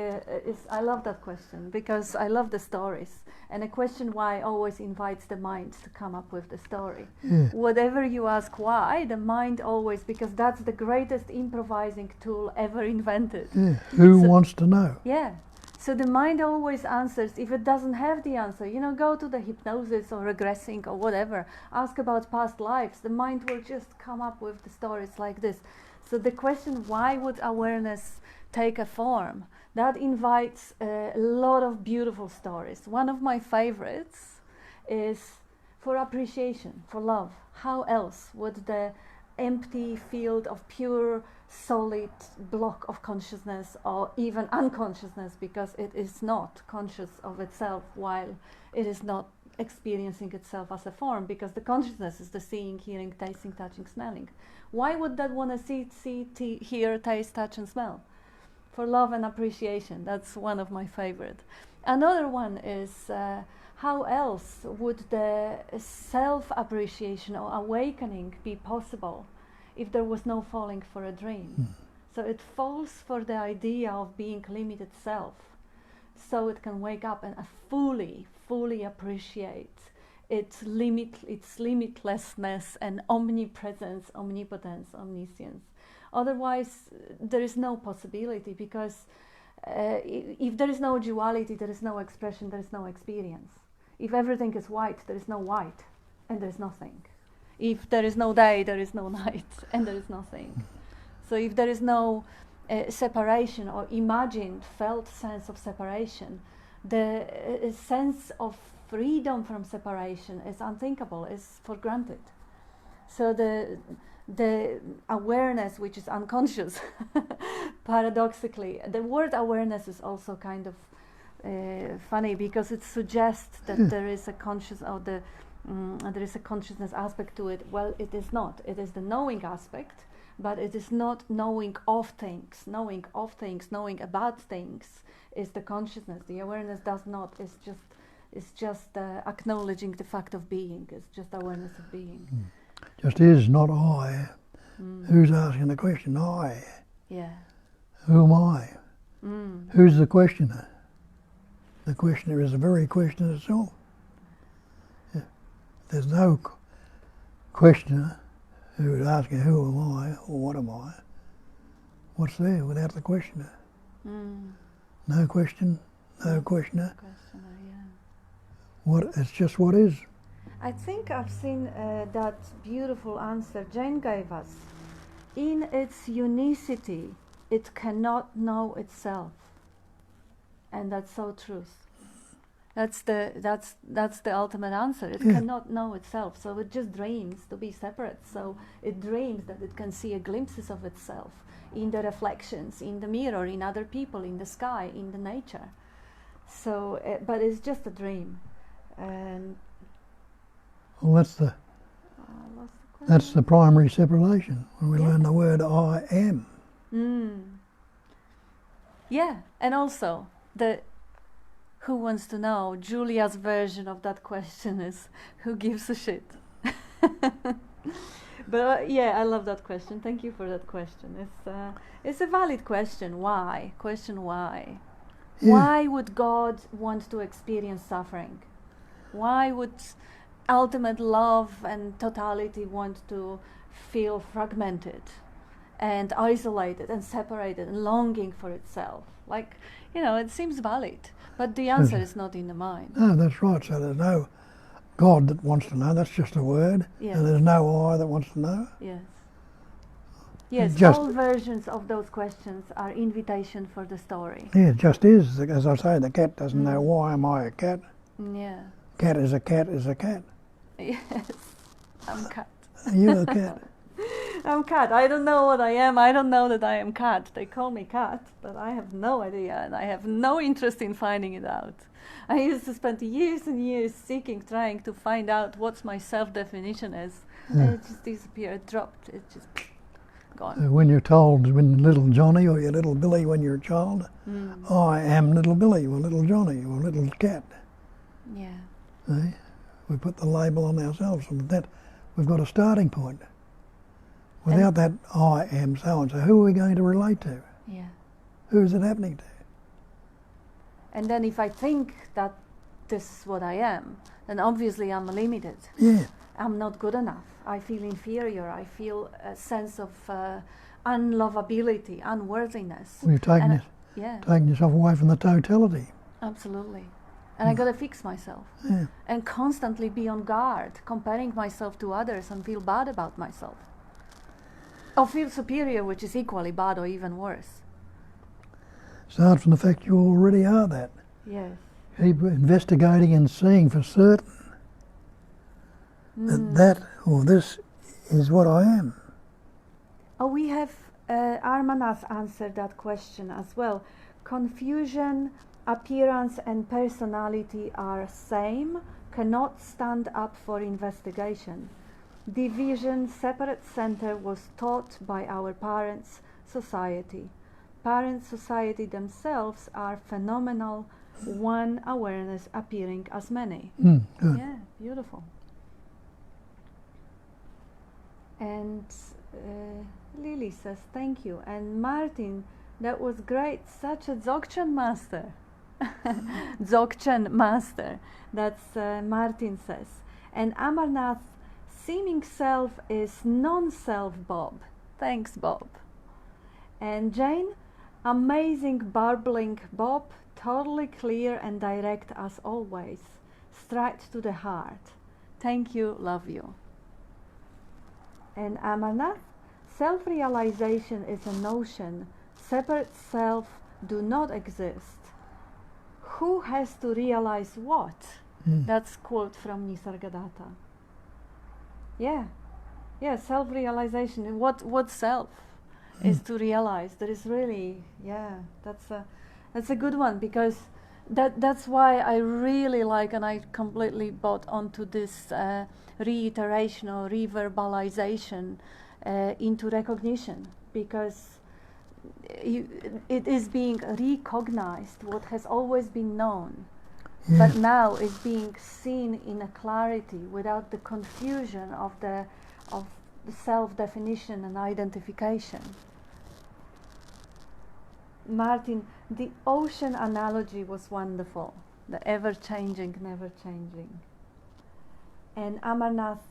I love that question, because I love the stories. And the question why always invites the mind to come up with the story.
Yeah.
Whatever you ask why, the mind always, because that's the greatest improvising tool ever invented.
Yeah. Who wants to know?
Yeah. So the mind always answers. If it doesn't have the answer, go to the hypnosis or regressing or whatever. Ask about past lives. The mind will just come up with the stories like this. So the question, why would awareness take a form? That invites a lot of beautiful stories. One of my favorites is for appreciation, for love. How else would the empty field of pure, solid block of consciousness, or even unconsciousness, because it is not conscious of itself while it is not experiencing itself as a form, because the consciousness is the seeing, hearing, tasting, touching, smelling. Why would that want to see, hear, taste, touch and smell? For love and appreciation. That's one of my favorite. Another one is how else would the self-appreciation or awakening be possible if there was no falling for a dream? So it falls for the idea of being limited self, so it can wake up and fully fully appreciate its limitlessness and omnipresence, omnipotence, omniscience. Otherwise, there is no possibility, because if there is no duality, there is no expression, there is no experience. If everything is white, there is no white, and there is nothing. If there is no day, there is no night, and there is nothing. So if there is no separation or imagined, felt sense of separation, the sense of freedom from separation is unthinkable, is for granted. So the awareness, which is unconscious, paradoxically, the word awareness is also kind of funny, because it suggests that there is a conscious, or there is a consciousness aspect to it. Well, it is not. It is the knowing aspect, but it is not knowing of things. Knowing of things, knowing about things, is the consciousness. The awareness does not. It's just acknowledging the fact of being. It's just awareness of being.
Just is, not I. Who's asking the question? I.
Yeah.
Who am I? Who's the questioner? The questioner is the very question itself. There's no questioner who is asking who am I or what am I. What's there without the questioner? No question, no questioner. What? It's just what is.
I think I've seen that beautiful answer Jane gave us. In its unicity, it cannot know itself, and that's so true. That's the ultimate answer. It cannot know itself, so it just dreams to be separate. So it dreams that it can see a glimpses of itself in the reflections, in the mirror, in other people, in the sky, in the nature. So, but it's just a dream. And
well, that's the primary separation when we learn the word I am.
Yeah, and also who wants to know? Julia's version of that question is, who gives a shit? But yeah, I love that question. Thank you for that question. It's a valid question. Why? Question why? Yeah. Why would God want to experience suffering? Why would ultimate love and totality want to feel fragmented and isolated and separated and longing for itself? Like, it seems valid, but the answer is not in the mind.
No, that's right. So there's no God that wants to know. That's just a word.
Yes.
And there's no I that wants to know.
Yes. Yes, all versions of those questions are invitation for the story.
Yeah, it just is. As I say, the cat doesn't know why am I a cat.
Yeah.
Cat is a cat is a cat.
Yes, I'm cat.
You're a cat.
I'm cat. I don't know what I am. I don't know that I am cat. They call me cat, but I have no idea, and I have no interest in finding it out. I used to spend years and years trying to find out what my self-definition is, and it just disappeared, dropped. It just gone.
When you're told, when little Johnny or your little Billy when you're a child, I am little Billy or little Johnny or little cat.
Yeah.
We put the label on ourselves, and that we've got a starting point. Without that I am so-and-so, who are we going to relate to?
Yeah.
Who is it happening to?
And then if I think that this is what I am, then obviously I'm limited.
Yeah.
I'm not good enough. I feel inferior. I feel a sense of unlovability, unworthiness.
Well, you've taken yourself away from the totality.
Absolutely. And I gotta fix myself.
Yeah.
And constantly be on guard, comparing myself to others and feel bad about myself. Or feel superior, which is equally bad or even worse.
Start from the fact you already are that.
Yes.
Keep investigating and seeing for certain that or this is what I am.
Oh, we have Armanas answered that question as well. Confusion, appearance and personality are same, cannot stand up for investigation. Division, separate center was taught by our parents' society. Parent society themselves are phenomenal, one awareness appearing as many. Yeah, beautiful. And Lily says thank you. And Martin, that was great, such a Dzogchen master. Dzogchen master. That's Martin says. And Amarnath, seeming self is non-self, Bob. Thanks, Bob. And Jane, amazing barbling Bob, totally clear and direct as always, straight to the heart. Thank you, love you. And Amarnath, self-realization is a notion. Separate self do not exist. Who has to realize what? That's quote from Nisargadatta. Yeah, self-realization. What self is to realize? There is really, that's a good one, because that's why I really like, and I completely bought onto this reiteration or reverbalization into recognition, because it is being recognized what has always been known, but now is being seen in a clarity without the confusion of the self-definition and identification. Martin, the ocean analogy was wonderful. The ever-changing, never-changing. And Amarnath,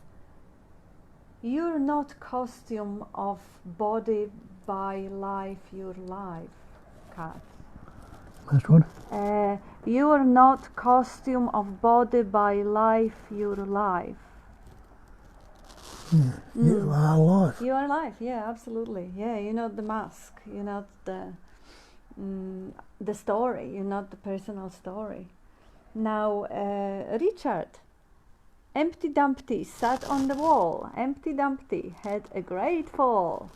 you're not costume of body by life, your life, Kat.
That's what?
You are not costume of body by life, your life.
You are life.
You are life, yeah, absolutely. Yeah, you're not the mask, you're not the story, you're not the personal story. Now, Richard, Empty Dumpty sat on the wall. Empty Dumpty had a great fall.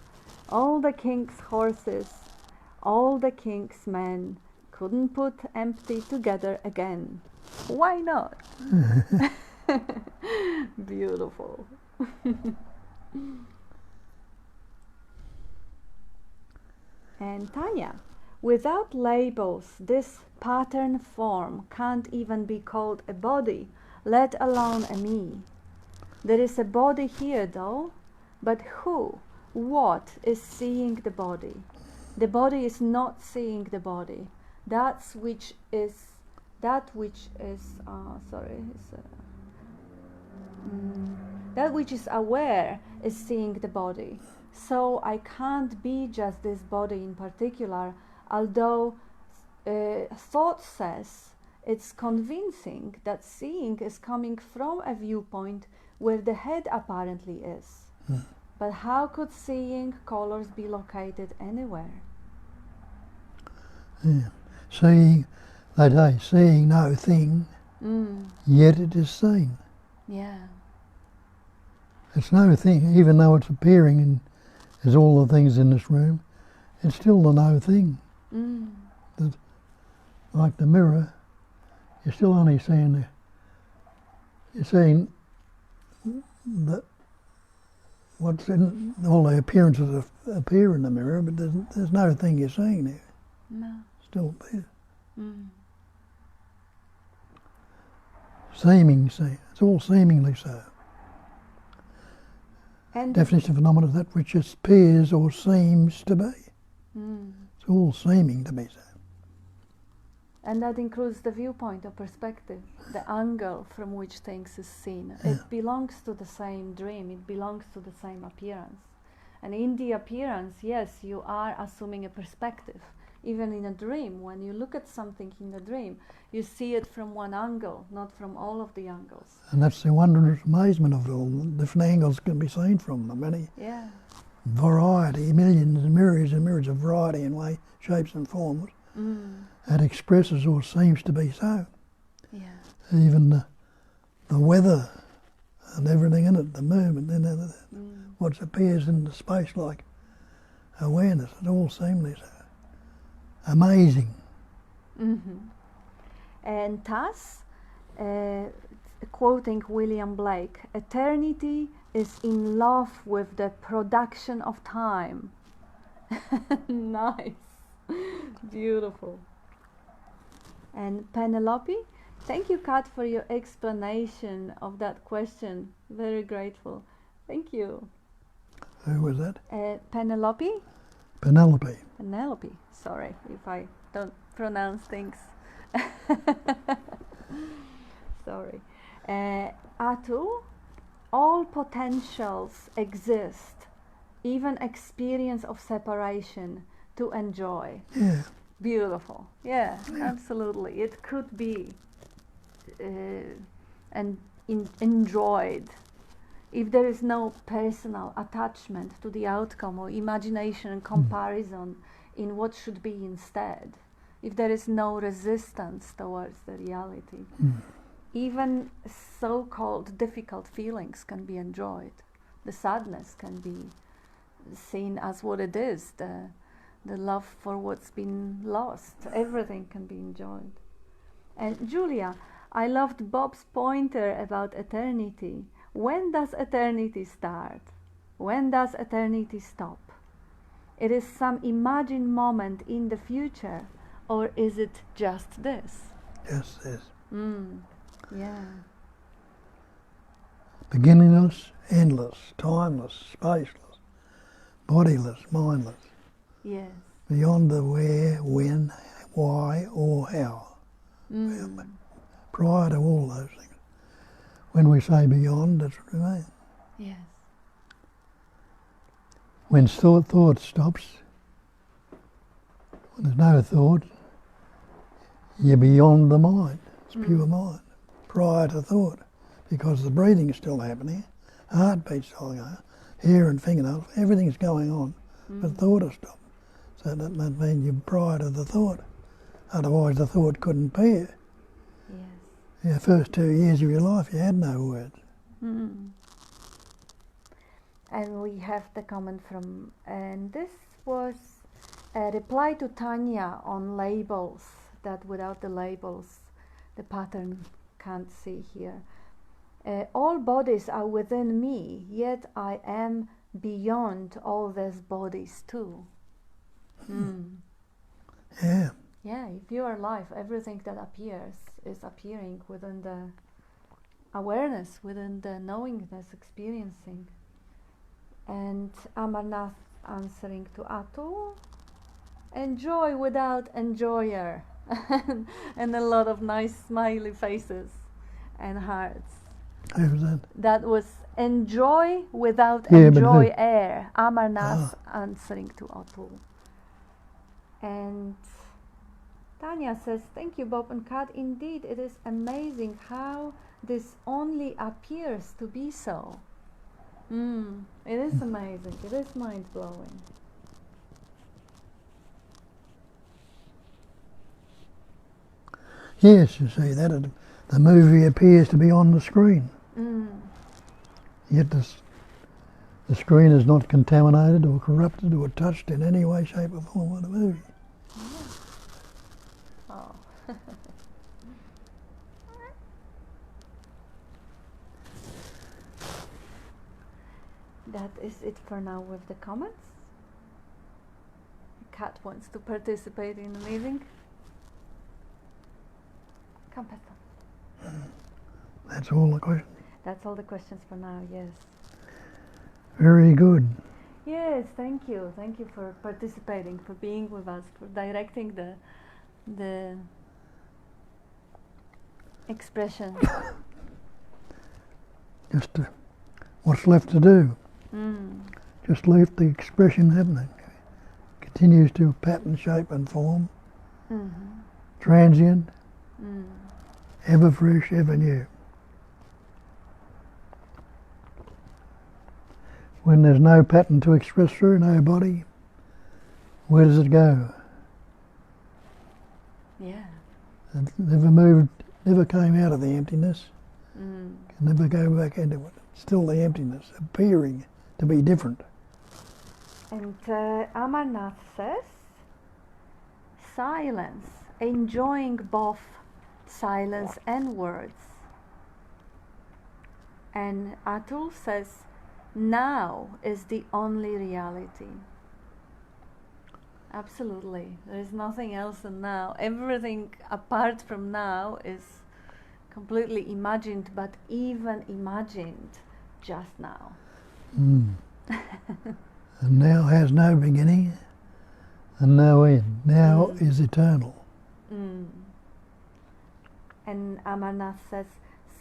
All the king's horses, all the king's men couldn't put Empty together again. Why not? Beautiful. And Tanya, without labels, this pattern form can't even be called a body, let alone a me. There is a body here though, but who, what is seeing the body? The body is not seeing the body. That which is aware is seeing the body. So I can't be just this body in particular, although thought says it's convincing that seeing is coming from a viewpoint where the head apparently is. But how could seeing colors be located anywhere?
Seeing, they say, seeing no thing, yet it is seen.
Yeah.
It's no thing, even though it's appearing in as all the things in this room, it's still the no thing. That, like the mirror, you're still only seeing you're seeing that what's in all the appearances appear in the mirror, but there's no thing you're seeing there.
No.
Still there. Seeming, it's all seemingly so.
And
definition of phenomena is that which appears or seems to be. It's all seeming to be so.
And that includes the viewpoint or perspective, the angle from which things is seen. It belongs to the same dream, it belongs to the same appearance. And in the appearance, yes, you are assuming a perspective. Even in a dream, when you look at something in a dream, you see it from one angle, not from all of the angles.
And that's the wondrous amazement of it all. Different angles can be seen from them. Many variety, millions and myriads of variety in way, shapes and forms. That expresses or seems to be so. Even the weather and everything in it, the movement, what appears in the space like awareness, it all seemingly so. Amazing.
And thus, quoting William Blake, eternity is in love with the production of time. Nice. Beautiful. And Penelope, thank you, Kat, for your explanation of that question. Very grateful. Thank you.
Who was that?
Penelope?
Penelope.
Penelope. Sorry if I don't pronounce things Sorry. Atul, all potentials exist, even experience of separation to enjoy.
Yeah.
Beautiful. Yeah, absolutely. It could be enjoyed if there is no personal attachment to the outcome or imagination and comparison in what should be instead. If there is no resistance towards the reality, even so-called difficult feelings can be enjoyed. The sadness can be seen as what it is, the love for what's been lost. Everything can be enjoyed. And Julia, I loved Bob's pointer about eternity. When does eternity start? When does eternity stop? It is some imagined moment in the future, or is it just this?
Just this.
Yeah.
Beginningless, endless, timeless, spaceless, bodiless, mindless.
Yes.
Beyond the where, when, why, or how. Prior to all those things. When we say beyond, that's what we mean.
Yes.
When thought stops, when there's no thought, you're beyond the mind. It's pure mind. Prior to thought. Because the breathing's still happening, heartbeat's still going, hair and fingernails, everything's going on. But thought has stopped. So that means you're prior to the thought. Otherwise the thought couldn't be it.
Yes.
The first 2 years of your life you had no words.
And we have the comment from, and this was a reply to Tanya on labels, that without the labels the pattern can't see here. All bodies are within me, yet I am beyond all these bodies too.
Yeah.
Yeah, if you are alive, everything that appears is appearing within the awareness, within the knowingness, experiencing. And Amarnath answering to Atul, enjoy without enjoyer. And a lot of nice smiley faces and hearts.
Who was that?
That was enjoy without
Yeah, but
enjoy
who?
air. Amarnath answering to Atul. And Tanya says, thank you, Bob and Kat. Indeed, it is amazing how this only appears to be so. It is amazing. It is mind-blowing.
Yes, you see, that the movie appears to be on the screen. Yet the screen is not contaminated or corrupted or touched in any way, shape or form by the movie.
Oh. That is it for now with the comments. Kat wants to participate in the meeting. Come, Pastor.
That's all the questions.
That's all the questions for now, yes.
Very good.
Yes, thank you. Thank you for participating, for being with us, for directing the expression.
Just what's left to do. Just leave the expression happening. Continues to pattern, shape and form. Transient. Ever fresh, ever new. When there's no pattern to express through, no body, where does it go?
Yeah.
It never came out of the emptiness. Can never go back into it. Still the emptiness, appearing to be different.
And Amarnath says, silence, enjoying both silence and words. And Atul says, now is the only reality. Absolutely. There is nothing else than now. Everything apart from now is completely imagined, but even imagined just now.
And now has no beginning and no end. Now is eternal.
And Amarnath says,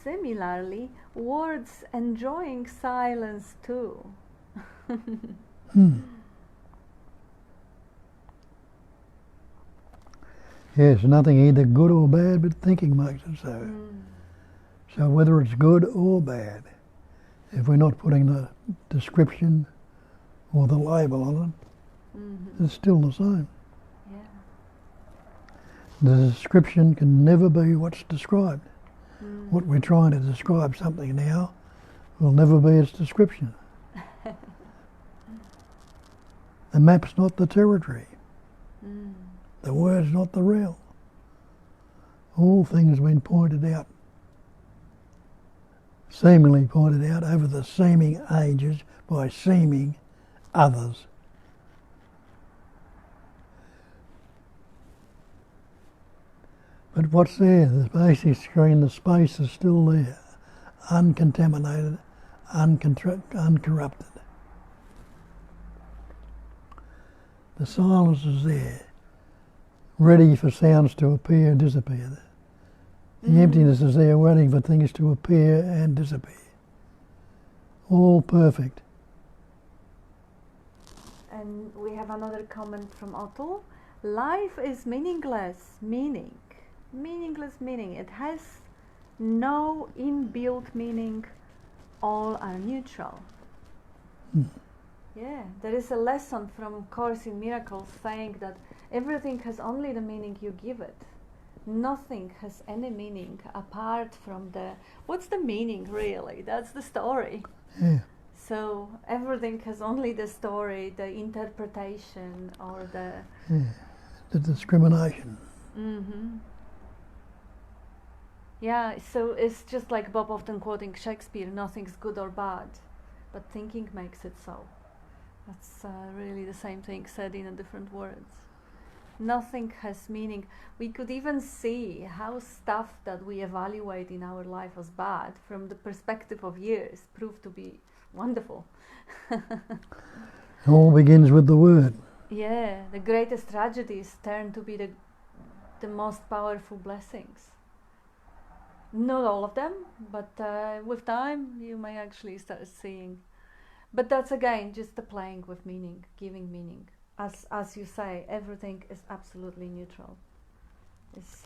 similarly, words enjoying silence too.
Yes, nothing either good or bad, but thinking makes it so. So whether it's good or bad, if we're not putting the description or the label on it, it's still the same.
Yeah.
The description can never be what's described. What we're trying to describe something now will never be its description. The map's not the territory. The word's not the real. All things have been pointed out, seemingly pointed out over the seeming ages by seeming others. But what's there? The basic screen, the space is still there, uncontaminated, uncorrupted. The silence is there, ready for sounds to appear and disappear. The emptiness is there, waiting for things to appear and disappear. All perfect.
And we have another comment from Otto. Life is meaningless meaning. Meaningless meaning. It has no inbuilt meaning. All are neutral. Yeah, there is a lesson from Course in Miracles saying that everything has only the meaning you give it. Nothing has any meaning apart from what's the meaning really? That's the story.
Yeah.
So everything has only the story, the interpretation, or
the discrimination.
Yeah, so it's just like Bob often quoting Shakespeare, nothing's good or bad, but thinking makes it so. That's really the same thing said in a different words. Nothing has meaning. We could even see how stuff that we evaluate in our life as bad, from the perspective of years, proved to be wonderful.
It all begins with the word.
Yeah, the greatest tragedies turn to be the most powerful blessings. Not all of them, but with time you may actually start seeing. But that's again just the playing with meaning, giving meaning. As you say, everything is absolutely neutral. It's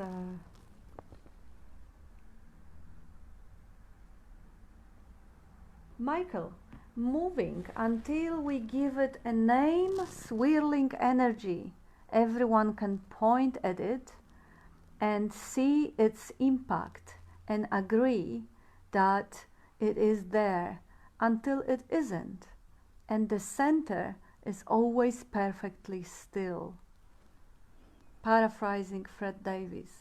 Michael, moving until we give it a name, swirling energy. Everyone can point at it and see its impact and agree that it is there until it isn't, and the center is always perfectly still. Paraphrasing Fred Davis.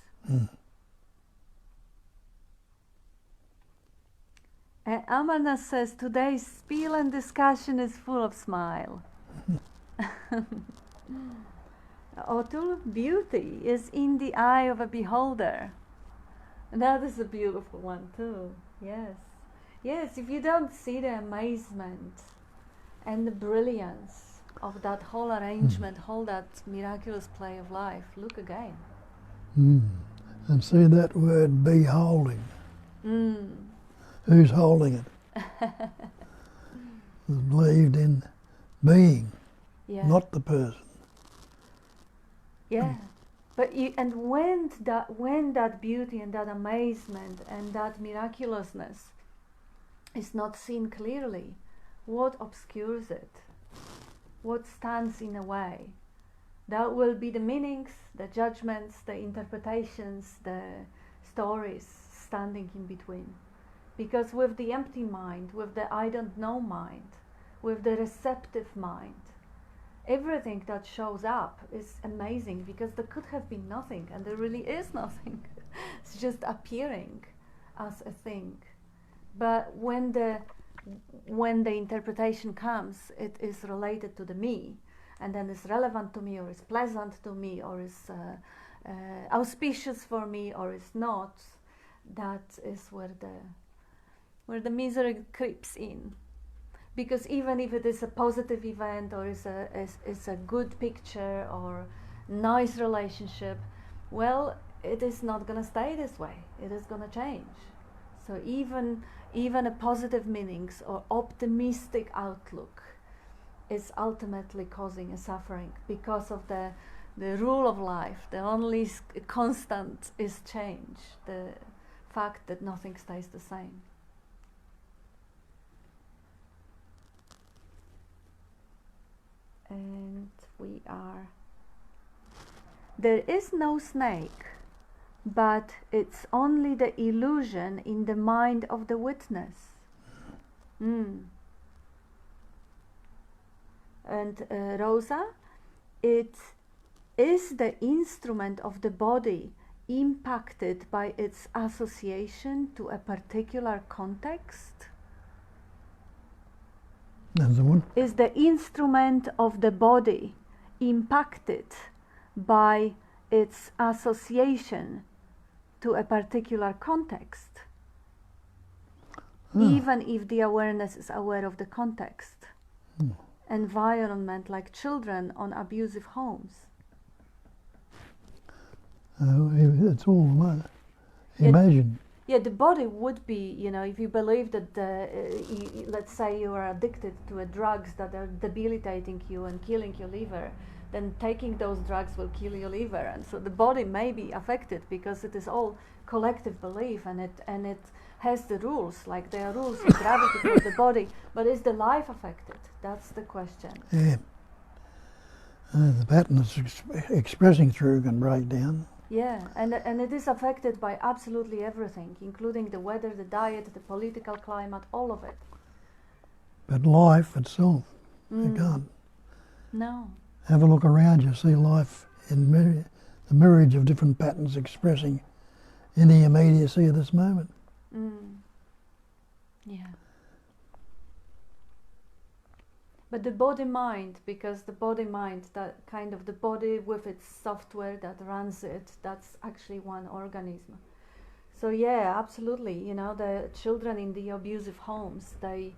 And Amarnath says, today's spiel and discussion is full of smile. Otul, beauty is in the eye of a beholder. And that is a beautiful one too. Yes. Yes, if you don't see the amazement and the brilliance of that whole arrangement, whole that miraculous play of life, look again.
And see that word, beholding. Who's holding it? Believed in being, not the person.
Yeah. But when that beauty and that amazement and that miraculousness is not seen clearly, what obscures it? What stands in the way? That will be the meanings, the judgments, the interpretations, the stories standing in between. Because with the empty mind, with the I don't know mind, with the receptive mind, everything that shows up is amazing, because there could have been nothing, and there really is nothing. It's just appearing as a thing. But when the interpretation comes, it is related to the me, and then it's relevant to me, or is pleasant to me, or is auspicious for me, or is not. That is where the misery creeps in. Because even if it is a positive event, or is a good picture, or nice relationship, well, it is not going to stay this way. It is going to change. So even a positive meanings or optimistic outlook is ultimately causing a suffering because of the rule of life. The only constant is change, the fact that nothing stays the same. And there is no snake, but it's only the illusion in the mind of the witness. And Rosa, it is the instrument of the body impacted by its association to a particular context.
That's the one.
Is the instrument of the body impacted by its association to a particular context, even if the awareness is aware of the context? Environment like children on abusive homes.
It's all imagine.
Yeah, the body would be, if you believe that, let's say you are addicted to drugs that are debilitating you and killing your liver, then taking those drugs will kill your liver. And so the body may be affected because it is all collective belief, and it has the rules, like there are rules of gravity for the body, but is the life affected? That's the question.
Yeah. The pattern it's expressing through can break down.
Yeah, and it is affected by absolutely everything, including the weather, the diet, the political climate, all of it.
But life itself, you can't.
No.
Have a look around you, see life in the myriad of different patterns expressing in the immediacy of this moment.
Yeah. But the body-mind, because the body-mind, that kind of the body with its software that runs it, that's actually one organism. So yeah, absolutely, the children in the abusive homes, they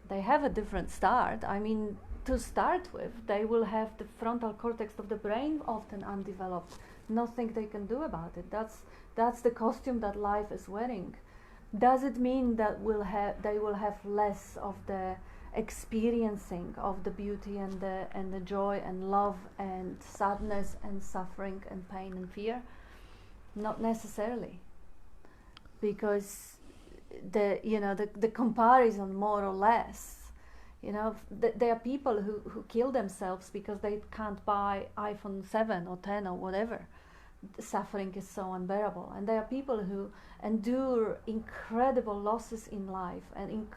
have a different start. I mean, to start with, they will have the frontal cortex of the brain often undeveloped. Nothing they can do about it. That's the costume that life is wearing. Does it mean that they will have less of the experiencing of the beauty and the joy and love and sadness and suffering and pain and fear? Not necessarily, because the comparison, more or less, there are people who kill themselves because they can't buy iPhone 7 or 10 or whatever. The suffering is so unbearable, and there are people who endure incredible losses in life and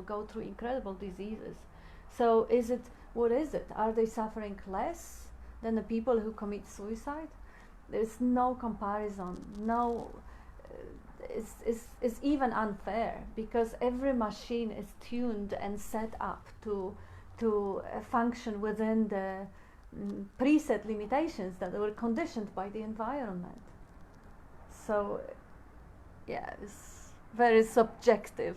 go through incredible diseases. So what is it? Are they suffering less than the people who commit suicide? There's no comparison. No, it's even unfair, because every machine is tuned and set up to function within the preset limitations that were conditioned by the environment. So yeah, it's very subjective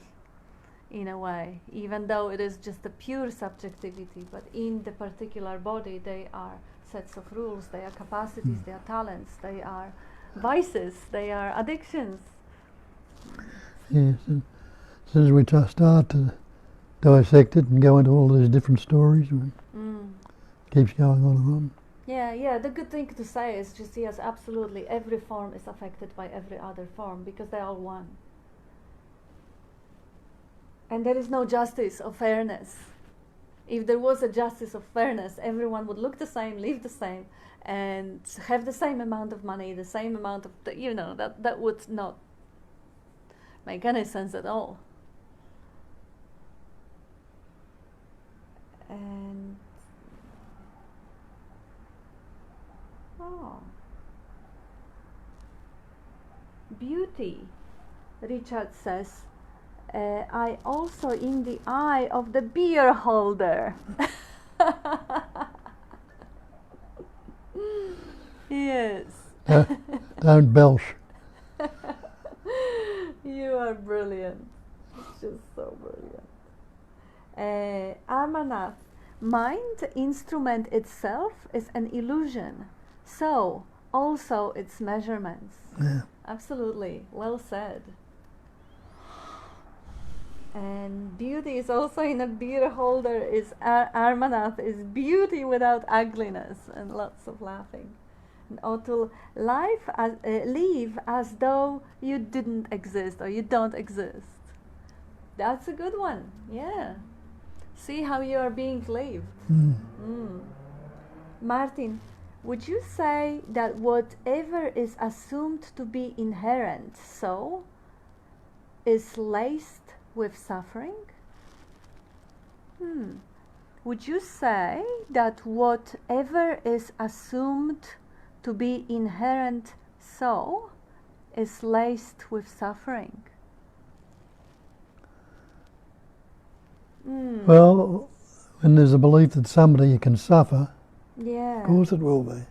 in a way, even though it is just a pure subjectivity, but in the particular body they are sets of rules, they are capacities, they are talents, they are vices, they are addictions.
Yes, and as soon as we start to dissect it and go into all these different stories, keeps going on and on.
Yeah, the good thing to say is just, yes, absolutely, every form is affected by every other form, because they're all one. And there is no justice or fairness. If there was a justice of fairness, everyone would look the same, live the same, and have the same amount of money, the same amount of, that would not make any sense at all. And beauty, Richard says, I also in the eye of the beer holder. Yes.
Don't belch.
You are brilliant. It's just so brilliant. Amarnath, mind instrument itself is an illusion. So, also its measurements.
Yeah.
Absolutely, well said. And beauty is also in a beer holder. Is Armanath is beauty without ugliness, and lots of laughing. And Otul, live as though you didn't exist or you don't exist. That's a good one. Yeah. See how you are being lived. Martin, would you say that whatever is assumed to be inherent so is laced with suffering? Would you say that whatever is assumed to be inherent so is laced with suffering?
Well, when there's a belief that somebody can suffer,
Yeah.
of course it will be.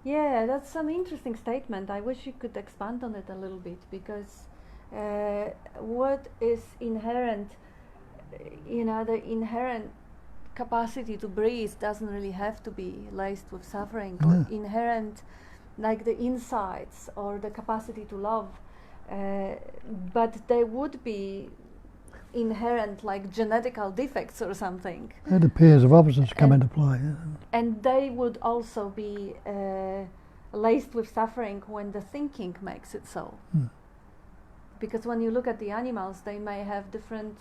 Yeah, that's an interesting statement. I wish you could expand on it a little bit, because what is inherent, the inherent capacity to breathe doesn't really have to be laced with suffering, or inherent, like the insights or the capacity to love, but they would be inherent, like genetical defects or something.
And the pairs of opposites come into play.
And they would also be laced with suffering when the thinking makes it so. Because when you look at the animals, they may have different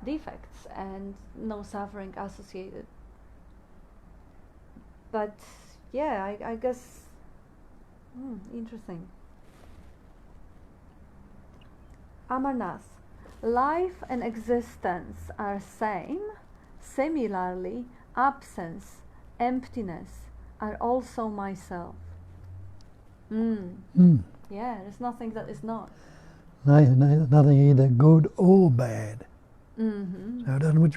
defects and no suffering associated. But yeah, I guess interesting. Amarnath, life and existence are same. Similarly, absence, emptiness are also myself. Yeah, there's nothing that is not.
Nothing either good or bad. So it doesn't,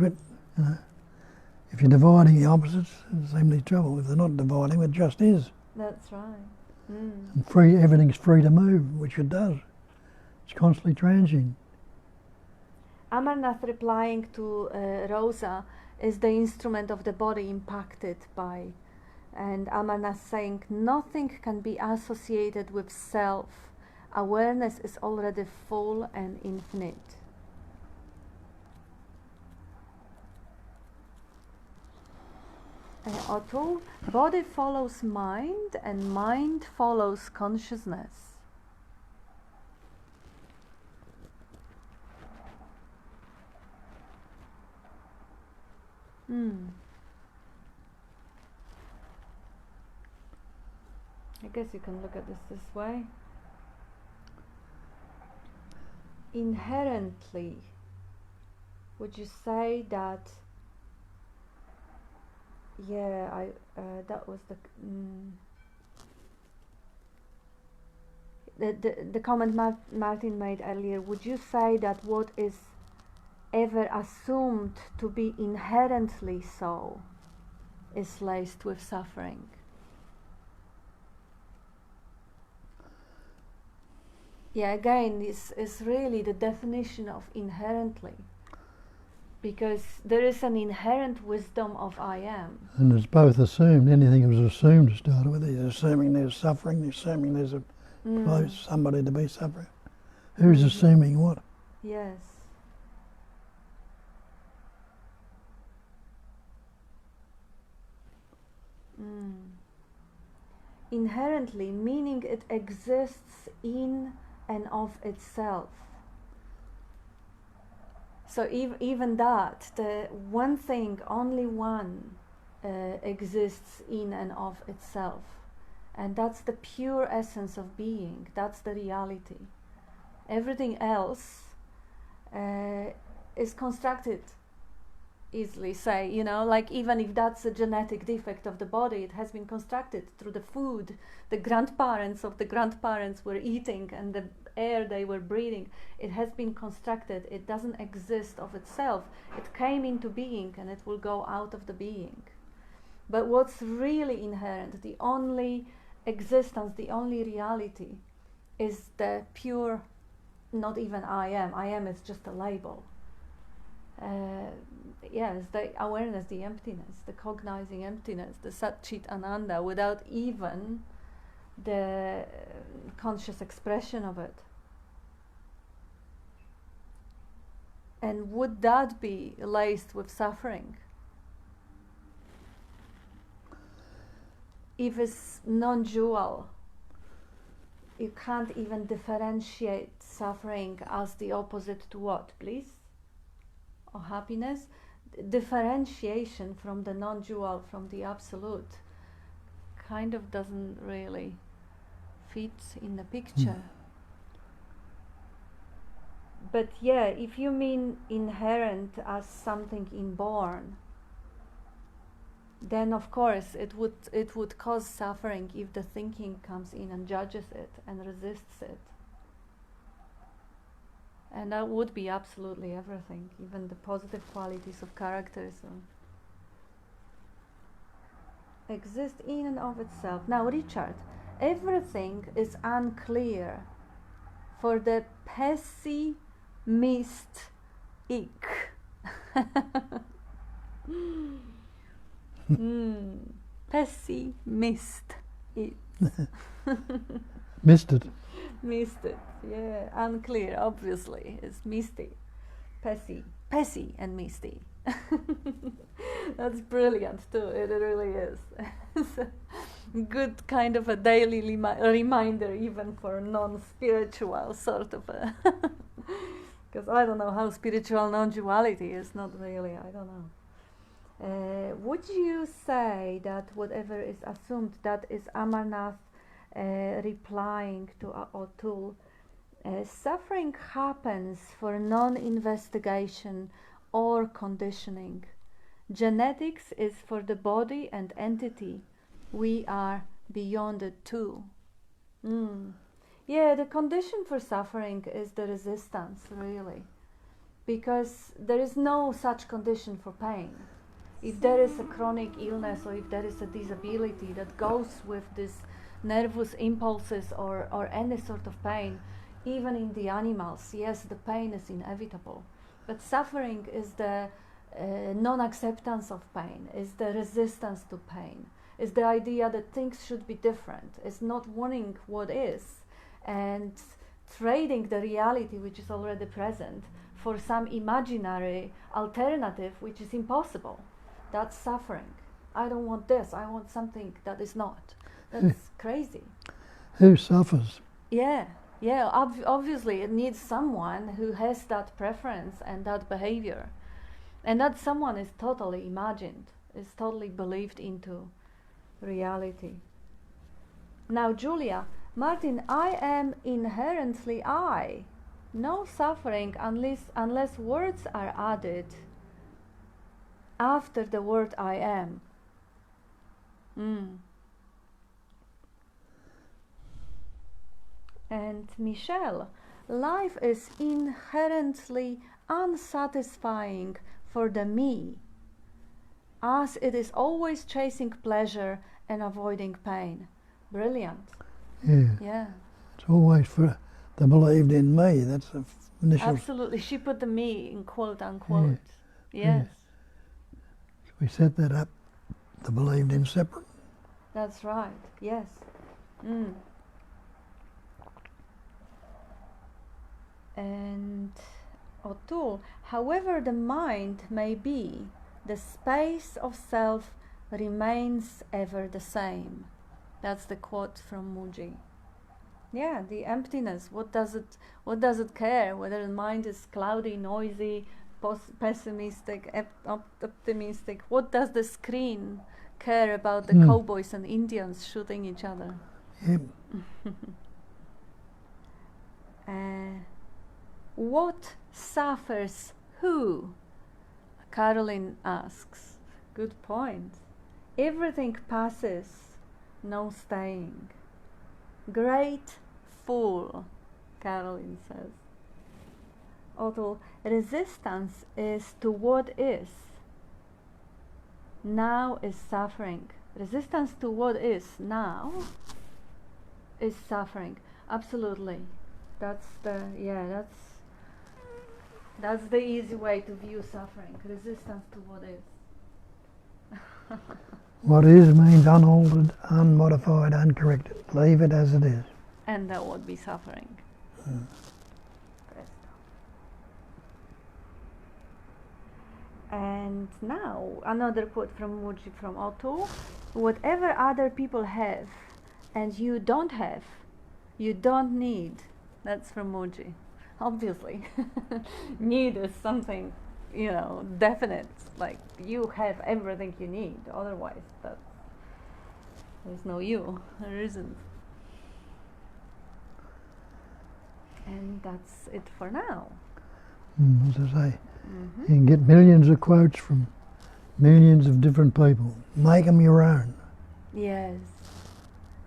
if you're dividing the opposites, it's the same trouble. If they're not dividing, it just is.
That's right.
And everything's free to move, which it does. It's constantly transient.
Amarnath replying to Rosa is the instrument of the body impacted by, and Amarnath saying nothing can be associated with self. Awareness is already full and infinite. Otul, body follows mind and mind follows consciousness. I guess you can look at this way. Inherently, would you say that? Yeah, that was the comment Martin made earlier. Would you say that what is ever assumed to be inherently so is laced with suffering? Yeah, again, this is really the definition of inherently, because there is an inherent wisdom of I am.
And it's both assumed. Anything was assumed to start with. He's assuming there's suffering, he's assuming there's somebody to be suffering. Who's assuming what?
Yes. Inherently, meaning it exists in and of itself. So even that, the one thing, only one, exists in and of itself. And that's the pure essence of being. That's the reality. Everything else is constructed, easily say, like even if that's a genetic defect of the body, it has been constructed through the food the grandparents of the grandparents were eating and the air they were breathing. It has been constructed. It doesn't exist of itself. It came into being and it will go out of the being. But what's really inherent, the only existence, the only reality, is the pure, not even I am. I am is just a label. It's the awareness, the emptiness, the cognizing emptiness, the Sat Chit Ananda, without even the conscious expression of it. And would that be laced with suffering? If it's non-dual, you can't even differentiate suffering as the opposite to what, please? Or happiness? Differentiation from the non-dual, from the absolute, kind of doesn't really fit in the picture. But yeah, if you mean inherent as something inborn, then of course it would cause suffering if the thinking comes in and judges it and resists it. And that would be absolutely everything, even the positive qualities of character. So exist in and of itself. Now, Richard, everything is unclear for the pessimistic. Pessimist.
Missed it.
Missed it. Yeah, unclear. Obviously, it's misty. Pessy and misty. That's brilliant too. It really is. It's a good kind of a daily reminder, even for non-spiritual sort of a. Because I don't know how spiritual non-duality is. Not really. I don't know. Would you say that whatever is assumed, that is Amarnath replying to O'Toole, suffering happens for non-investigation or conditioning. Genetics is for the body and entity. We are beyond it too. Yeah, the condition for suffering is the resistance, really. Because there is no such condition for pain. If there is a chronic illness or if there is a disability that goes with these nervous impulses or any sort of pain, even in the animals, yes, the pain is inevitable. But suffering is the non-acceptance of pain, is the resistance to pain, is the idea that things should be different, is not wanting what is, and trading the reality which is already present for some imaginary alternative which is impossible. That's suffering. I don't want this, I want something that is not. That's crazy.
Who suffers?
Yeah, obviously it needs someone who has that preference and that behavior. And that someone is totally imagined, is totally believed into reality. Now, Julia, Martin, I am inherently I. No suffering unless words are added after the word I am. And Michelle, life is inherently unsatisfying for the me, as it is always chasing pleasure and avoiding pain. Brilliant. Yeah.
It's always for the believed in me. That's the initial.
Absolutely. She put the me in quote unquote. Yes.
So we set that up, the believed in separate.
That's right. Yes. And O'Toole, however the mind may be, the space of self remains ever the same. That's the quote from Muji. Yeah, the emptiness. What does it care whether the mind is cloudy, noisy, pessimistic, optimistic? What does the screen care about the cowboys and Indians shooting each other?
Yep.
What suffers who? Caroline asks. Good point. Everything passes, no staying. Great fool, Caroline says. Although resistance is to what is. Now is suffering. Resistance to what is now is suffering. Absolutely. That's the easy way to view suffering. Resistance to what is.
What is means unaltered, unmodified, uncorrected. Leave it as it is.
And there won't be suffering. And now, another quote from Muji from Otto. Whatever other people have and you don't have, you don't need. That's from Muji. Obviously. Need is something, you know, definite. Like, you have everything you need. Otherwise, there's no you. There isn't. And that's it for now.
As I say, you can get millions of quotes from millions of different people. Make them your own.
Yes.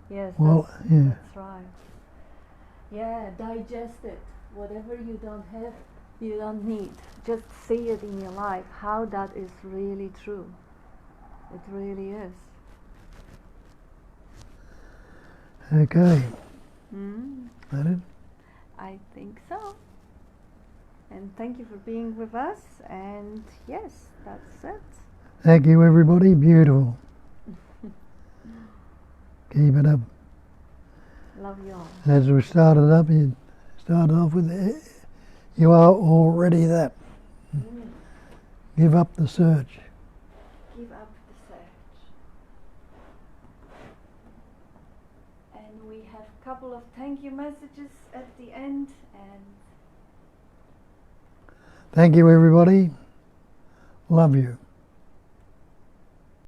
Yes,
Well,
that's right. Yeah, digest it. Whatever you don't have, you don't need. Just see it in your life, how that is really true. It really is.
Okay.
Mm,
That it?
I think so. And thank you for being with us. And yes, that's it.
Thank you, everybody. Beautiful. Keep it up.
Love you all.
As we started up, you started off with you are already that. Give up the search.
Give up the search. And we have a couple of thank you messages at the end. And
Thank you, everybody. Love you.